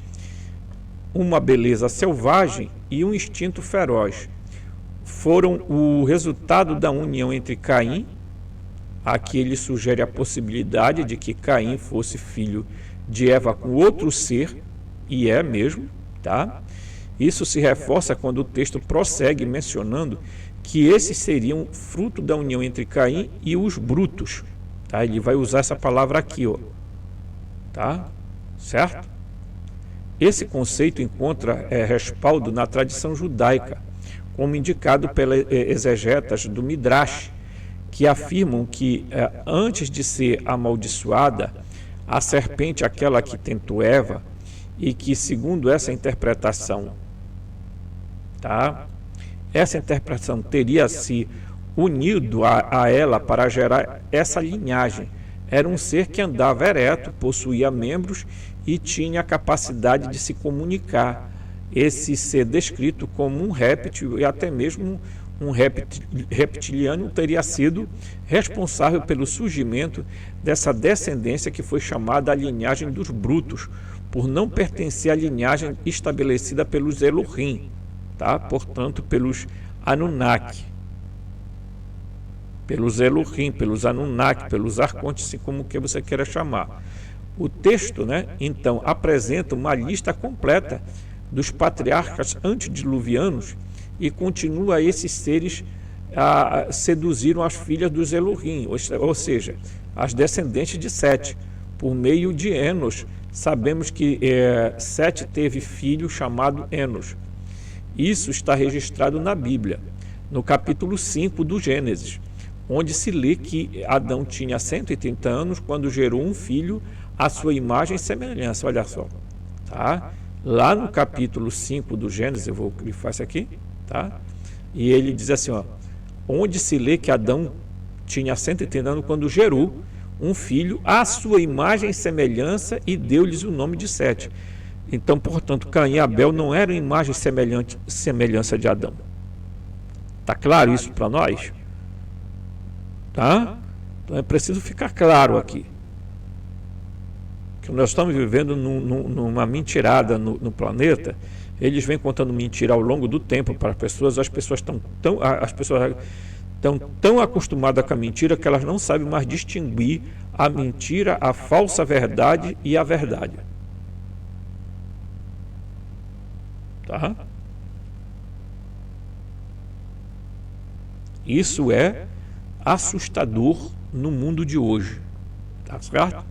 uma beleza selvagem e um instinto feroz. Foram o resultado da união entre Caim. Aqui ele sugere a possibilidade de que Caim fosse filho de Eva com outro ser, e é mesmo, tá? Isso se reforça quando o texto prossegue mencionando que esses seriam fruto da união entre Caim e os brutos. Tá? Ele vai usar essa palavra aqui, ó. Tá? Certo? Esse conceito encontra respaldo na tradição judaica, como indicado pelas exegetas do Midrash, que afirmam que antes de ser amaldiçoada, a serpente, aquela que tentou Eva, e que, segundo essa interpretação, tá? Essa interpretação teria se unido a ela para gerar essa linhagem. Era um ser que andava ereto, possuía membros e tinha a capacidade de se comunicar. Esse ser descrito como um réptil e até mesmo um reptiliano teria sido responsável pelo surgimento dessa descendência que foi chamada a linhagem dos brutos, por não pertencer à linhagem estabelecida pelos Elohim, tá? Portanto, pelos Anunnaki, pelos Elohim, pelos Anunnaki, pelos arcontes, assim como que você queira chamar. O texto, né, então, apresenta uma lista completa dos patriarcas antediluvianos e continua esses seres seduziram as filhas dos Elohim, ou seja, as descendentes de Sete, por meio de Enos. Sabemos que Sete teve filho chamado Enos. Isso está registrado na Bíblia, no capítulo 5 do Gênesis, onde se lê que Adão tinha 130 anos quando gerou um filho à sua imagem e semelhança. Olha só, tá? Lá no capítulo 5 do Gênesis, eu vou grifar isso aqui, tá? E ele diz assim, ó, onde se lê que Adão tinha 130 anos quando gerou um filho à sua imagem e semelhança e deu-lhes o nome de Sete. Então, portanto, Caim e Abel não eram imagem e semelhança de Adão. Tá claro isso para nós? Tá? Então é preciso ficar claro aqui que nós estamos vivendo numa mentirada no planeta. Eles vêm contando mentira ao longo do tempo para as pessoas estão tão acostumadas com a mentira que elas não sabem mais distinguir a mentira, a falsa verdade e a verdade. Tá? Isso é assustador no mundo de hoje. Tá certo?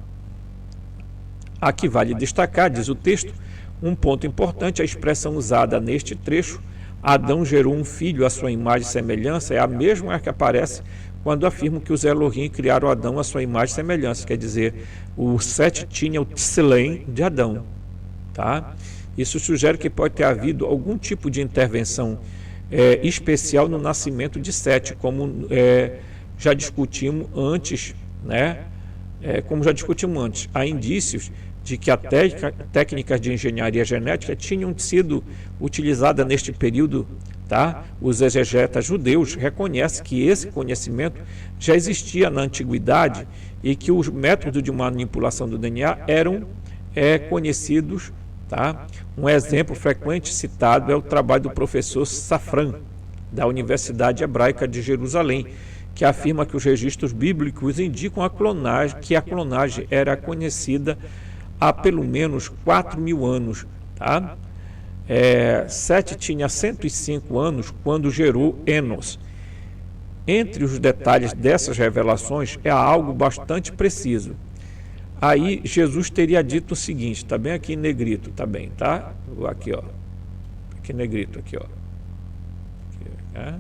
Aqui vale destacar, diz o texto, um ponto importante: a expressão usada neste trecho, Adão gerou um filho à sua imagem e semelhança, é a mesma que aparece quando afirmam que os Elohim criaram Adão à sua imagem e semelhança. Quer dizer, o Sete tinha o Tselem de Adão. Tá? Isso sugere que pode ter havido algum tipo de intervenção especial no nascimento de Sete, como já discutimos antes, né? Há indícios de que a técnicas de engenharia genética tinham sido utilizadas neste período. Tá? Os exegetas judeus reconhecem que esse conhecimento já existia na antiguidade e que os métodos de manipulação do DNA eram conhecidos. Tá? Um exemplo frequente citado é o trabalho do professor Safran, da Universidade Hebraica de Jerusalém, que afirma que os registros bíblicos indicam que a clonagem era conhecida há pelo menos 4.000 anos. Tá? Sete tinha 105 anos quando gerou Enos. Entre os detalhes dessas revelações é algo bastante preciso. Aí Jesus teria dito o seguinte, está bem aqui em negrito, tá bem, tá? Aqui, ó. Aqui em negrito, aqui, ó. Aqui,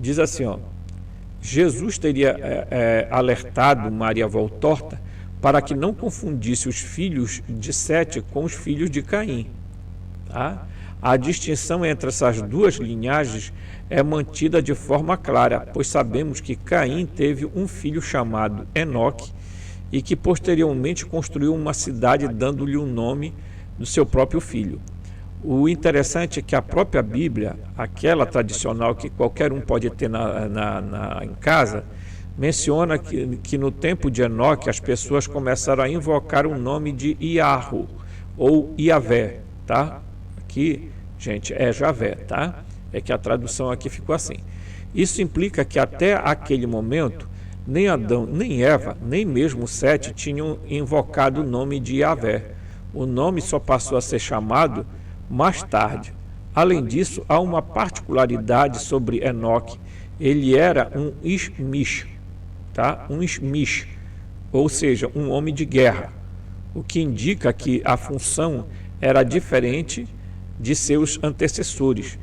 diz assim, ó. Jesus teria alertado Maria Voltorta para que não confundisse os filhos de Sete com os filhos de Caim. Tá? A distinção entre essas duas linhagens é mantida de forma clara, pois sabemos que Caim teve um filho chamado Enoque e que posteriormente construiu uma cidade dando-lhe o nome do seu próprio filho. O interessante é que a própria Bíblia, aquela tradicional que qualquer um pode ter em casa, menciona que no tempo de Enoque as pessoas começaram a invocar o nome de Iarro ou Iavé, tá? Aqui, gente, é Javé, tá? É que a tradução aqui ficou assim. Isso implica que até aquele momento nem Adão, nem Eva, nem mesmo Sete tinham invocado o nome de Iavé. O nome só passou a ser chamado mais tarde, Além disso, há uma particularidade sobre Enoque. Ele era um Ishmish, tá? Um Ishmish, ou seja, um homem de guerra, o que indica que a função era diferente de seus antecessores.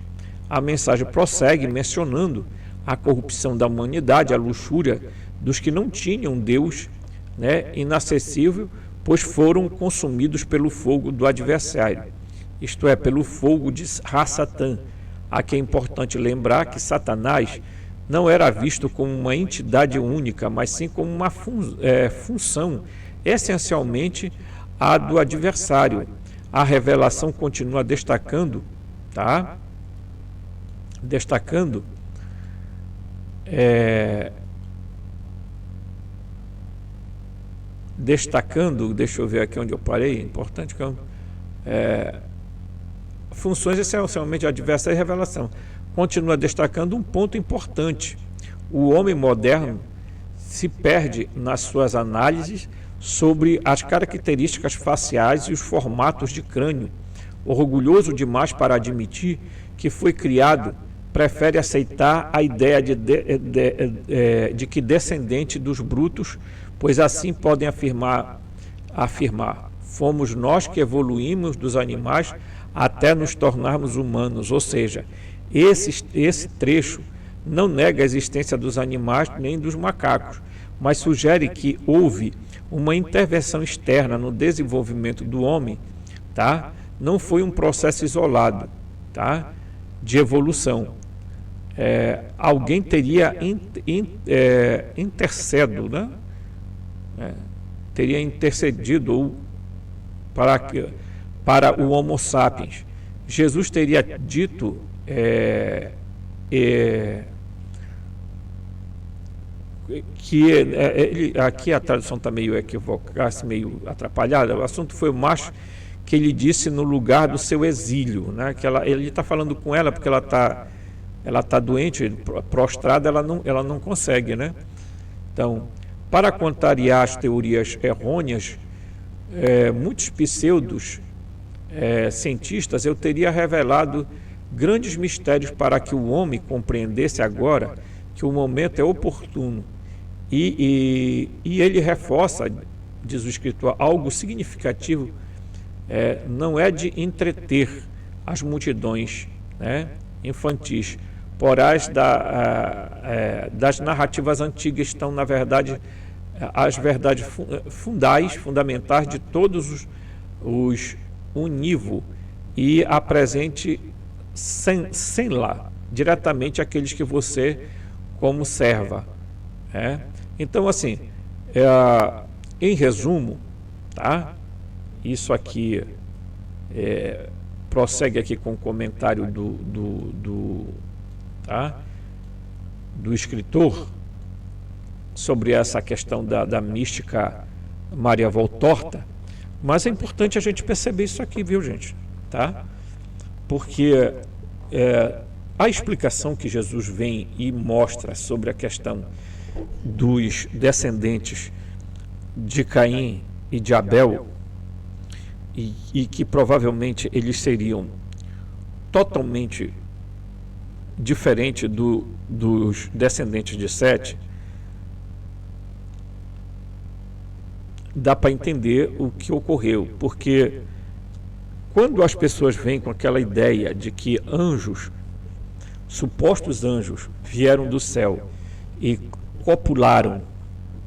A mensagem prossegue mencionando a corrupção da humanidade, a luxúria dos que não tinham Deus, né, inacessível, pois foram consumidos pelo fogo do adversário, isto é, pelo fogo de Ra-Satã. Aqui é importante lembrar que Satanás não era visto como uma entidade única, mas sim como uma função essencialmente a do adversário. A revelação continua destacando, tá? Destacando deixa eu ver aqui onde eu parei, importante que funções essencialmente adversas e revelação. Continua destacando um ponto importante. O homem moderno se perde nas suas análises sobre as características faciais e os formatos de crânio. Orgulhoso demais para admitir que foi criado, prefere aceitar a ideia de que descendente dos brutos, pois assim podem afirmar, fomos nós que evoluímos dos animais até nos tornarmos humanos. Ou seja, esse trecho não nega a existência dos animais nem dos macacos, mas sugere que houve uma intervenção externa no desenvolvimento do homem, tá? Não foi um processo isolado, tá? De evolução. Alguém teria teria intercedido para o Homo sapiens. Jesus teria dito que aqui a tradução está meio equivocada, meio atrapalhada. O assunto foi o macho que ele disse no lugar do seu exílio, né? Que ele está falando com ela porque ela está doente, prostrada, ela não consegue, né? Então, para contrariar as teorias errôneas, muitos pseudos cientistas, eu teria revelado grandes mistérios para que o homem compreendesse agora que o momento é oportuno. E ele reforça, diz o escritor, algo significativo, não é de entreter as multidões, né, infantis, porém das narrativas antigas estão, na verdade, as verdades fundamentais de todos os univo e apresente sem lá, diretamente aqueles que você como serva. Então, assim, em resumo, tá? Isso aqui prossegue aqui com o comentário do escritor sobre essa questão da mística Maria Voltorta, mas é importante a gente perceber isso aqui, viu, gente? Tá? Porque a explicação que Jesus vem e mostra sobre a questão dos descendentes de Caim e de Abel, e que provavelmente eles seriam totalmente diferentes dos descendentes de Sete, dá para entender o que ocorreu, porque quando as pessoas vêm com aquela ideia de que anjos, supostos anjos, vieram do céu e copularam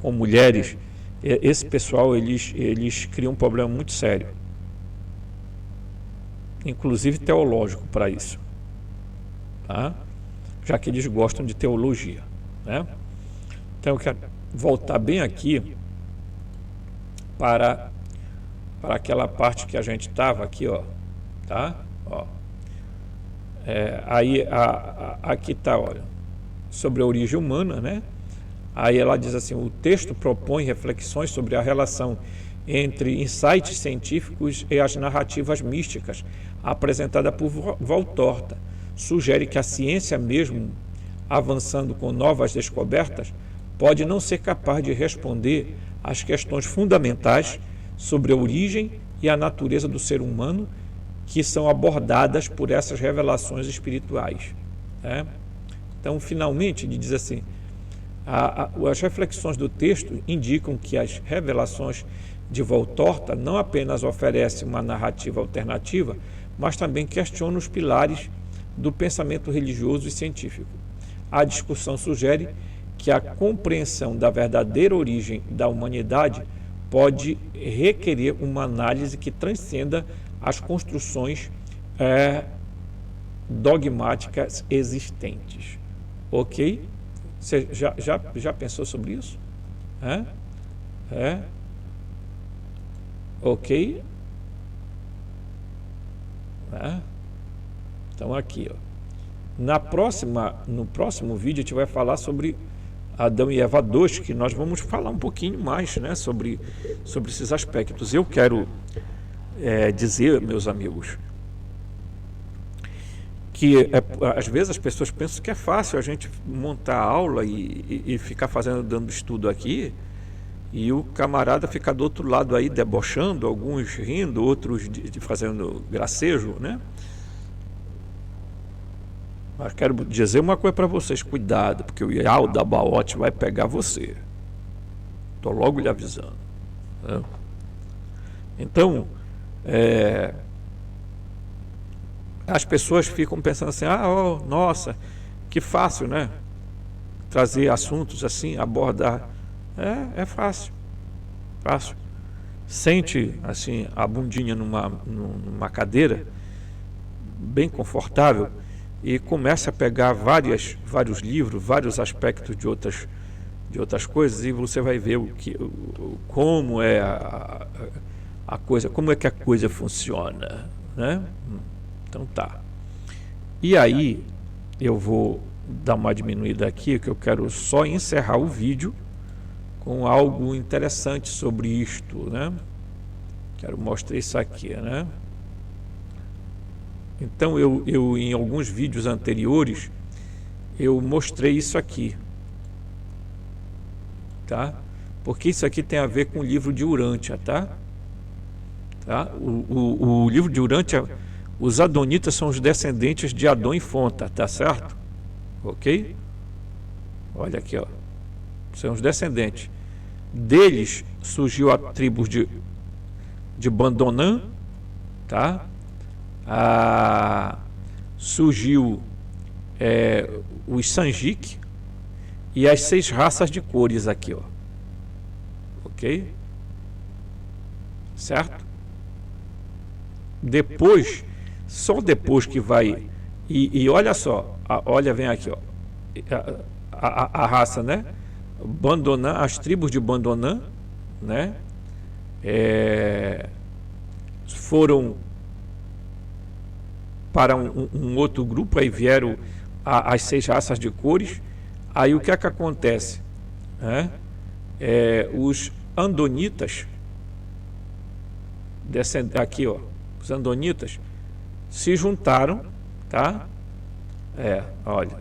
com mulheres, esse pessoal eles criam um problema muito sério, inclusive teológico para isso, tá? Já que eles gostam de teologia, né? Então eu quero voltar bem aqui para aquela parte que a gente estava aqui, ó, tá? Ó. Aí aqui está, olha, sobre a origem humana, né? Aí ela diz assim: o texto propõe reflexões sobre a relação entre insights científicos e as narrativas místicas apresentada por Voltorta. Sugere que a ciência, mesmo avançando com novas descobertas, pode não ser capaz de responder às questões fundamentais sobre a origem e a natureza do ser humano que são abordadas por essas revelações espirituais, né? Então, finalmente, ele diz assim, as reflexões do texto indicam que as revelações de Voltorta não apenas oferecem uma narrativa alternativa, mas também questionam os pilares do pensamento religioso e científico. A discussão sugere que a compreensão da verdadeira origem da humanidade pode requerer uma análise que transcenda as construções dogmáticas existentes. Ok? Você já pensou sobre isso? Ok? Então aqui, ó. No próximo vídeo a gente vai falar sobre Adão e Eva 2, que nós vamos falar um pouquinho mais, né, sobre esses aspectos. Eu quero dizer, meus amigos, que às vezes as pessoas pensam que é fácil a gente montar a aula e ficar dando estudo aqui, e o camarada ficar do outro lado aí debochando, alguns rindo, outros fazendo gracejo, né? Mas quero dizer uma coisa para vocês, cuidado, porque o Iau da Baote vai pegar você. Estou logo lhe avisando, né? Então, as pessoas ficam pensando assim, nossa, que fácil, né? Trazer assuntos assim, abordar. É fácil. Sente assim a bundinha numa cadeira bem confortável e começa a pegar vários livros, vários aspectos de outras coisas, e você vai ver como é a coisa, como é que a coisa funciona, né? Então tá. E aí eu vou dar uma diminuída aqui, que eu quero só encerrar o vídeo com algo interessante sobre isto, né? Quero mostrar isso aqui, né? Então eu em alguns vídeos anteriores eu mostrei isso aqui, tá? Porque isso aqui tem a ver com o livro de Urântia, tá? O livro de Urântia, os adonitas são os descendentes de Adão e Fonta, tá certo? Ok? Olha aqui, ó. São os descendentes. Deles surgiu a tribo de Bandonan, tá? Surgiu os Sanjik e as 6 raças de cores aqui, ó. Ok? Certo? Depois, só depois que vai... E olha só, olha, vem aqui, ó. A raça, né? Bandonan, as tribos de Bandonan, né? Foram para um outro grupo, aí vieram as 6 raças de cores. Aí o que é que acontece? Os andonitas, aqui, ó, os andonitas se juntaram, tá? Olha,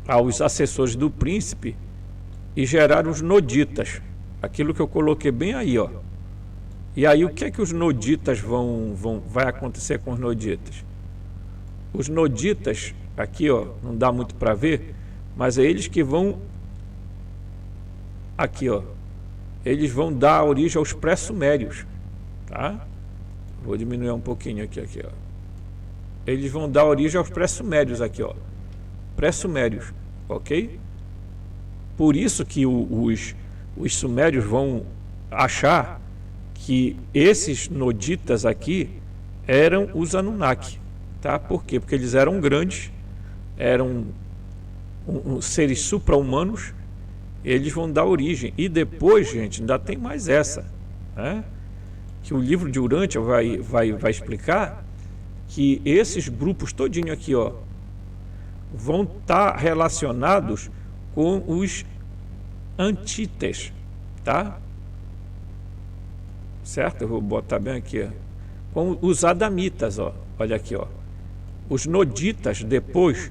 aos assessores do príncipe e geraram os noditas, aquilo que eu coloquei bem aí, ó. E aí o que é que os noditas vai acontecer com os noditas? Os noditas, aqui, ó, não dá muito para ver, mas é eles que vão, aqui, ó, eles vão dar origem aos pré-sumérios, tá? Vou diminuir um pouquinho aqui, ó. Eles vão dar origem aos pré-sumérios aqui, ó. Pré-sumérios, ok? Por isso que os sumérios vão achar que esses noditas aqui eram os Anunnaki, tá? Por quê? Porque eles eram grandes, eram seres supra-humanos, eles vão dar origem. E depois, gente, ainda tem mais essa, né? Que o livro de Urântia vai explicar que esses grupos todinho aqui, ó, vão estar relacionados com os antites, tá? Certo? Eu vou botar bem aqui, ó. Com os adamitas, ó. Olha aqui, ó. Os noditas depois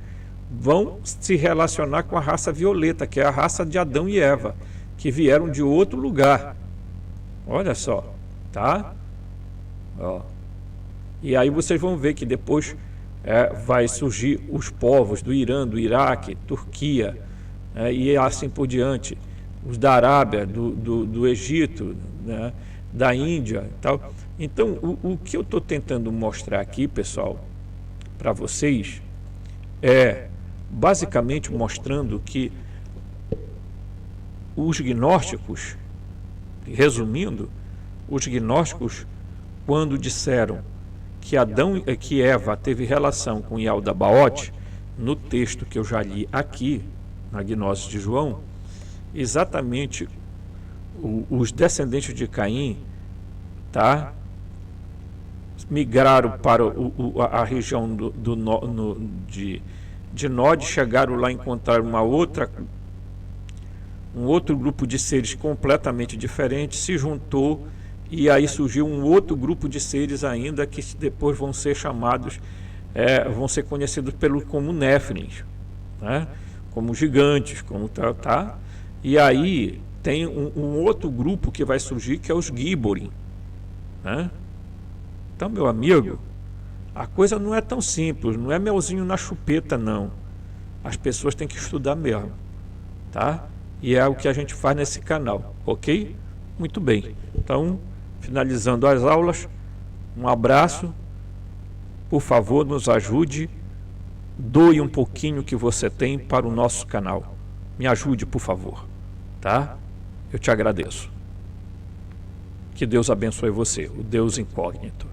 vão se relacionar com a raça violeta, que é a raça de Adão e Eva, que vieram de outro lugar. Olha só, tá? Ó. E aí vocês vão ver que depois vai surgir os povos do Irã, do Iraque, Turquia, e assim por diante, os da Arábia, do Egito, né, da Índia e tal. Então, o que eu estou tentando mostrar aqui, pessoal, para vocês, é basicamente mostrando que os gnósticos, resumindo, os gnósticos, quando disseram que Eva teve relação com Yaldabaoth, no texto que eu já li aqui, na Gnose de João, exatamente os descendentes de Caim, tá, migraram para a região de Nod, chegaram lá e encontraram um outro grupo de seres completamente diferente, se juntou, e aí surgiu um outro grupo de seres ainda que depois vão ser chamados, vão ser conhecidos como Néfilins, né? Como gigantes, como tá? E aí tem um outro grupo que vai surgir, que é os Gibborim, né? Então, meu amigo, a coisa não é tão simples, não é melzinho na chupeta, não. As pessoas têm que estudar mesmo, tá? E é o que a gente faz nesse canal, ok? Muito bem. Então, finalizando as aulas, um abraço. Por favor, nos ajude. Doe um pouquinho que você tem para o nosso canal. Me ajude, por favor, tá? Eu te agradeço. Que Deus abençoe você, o Deus incógnito.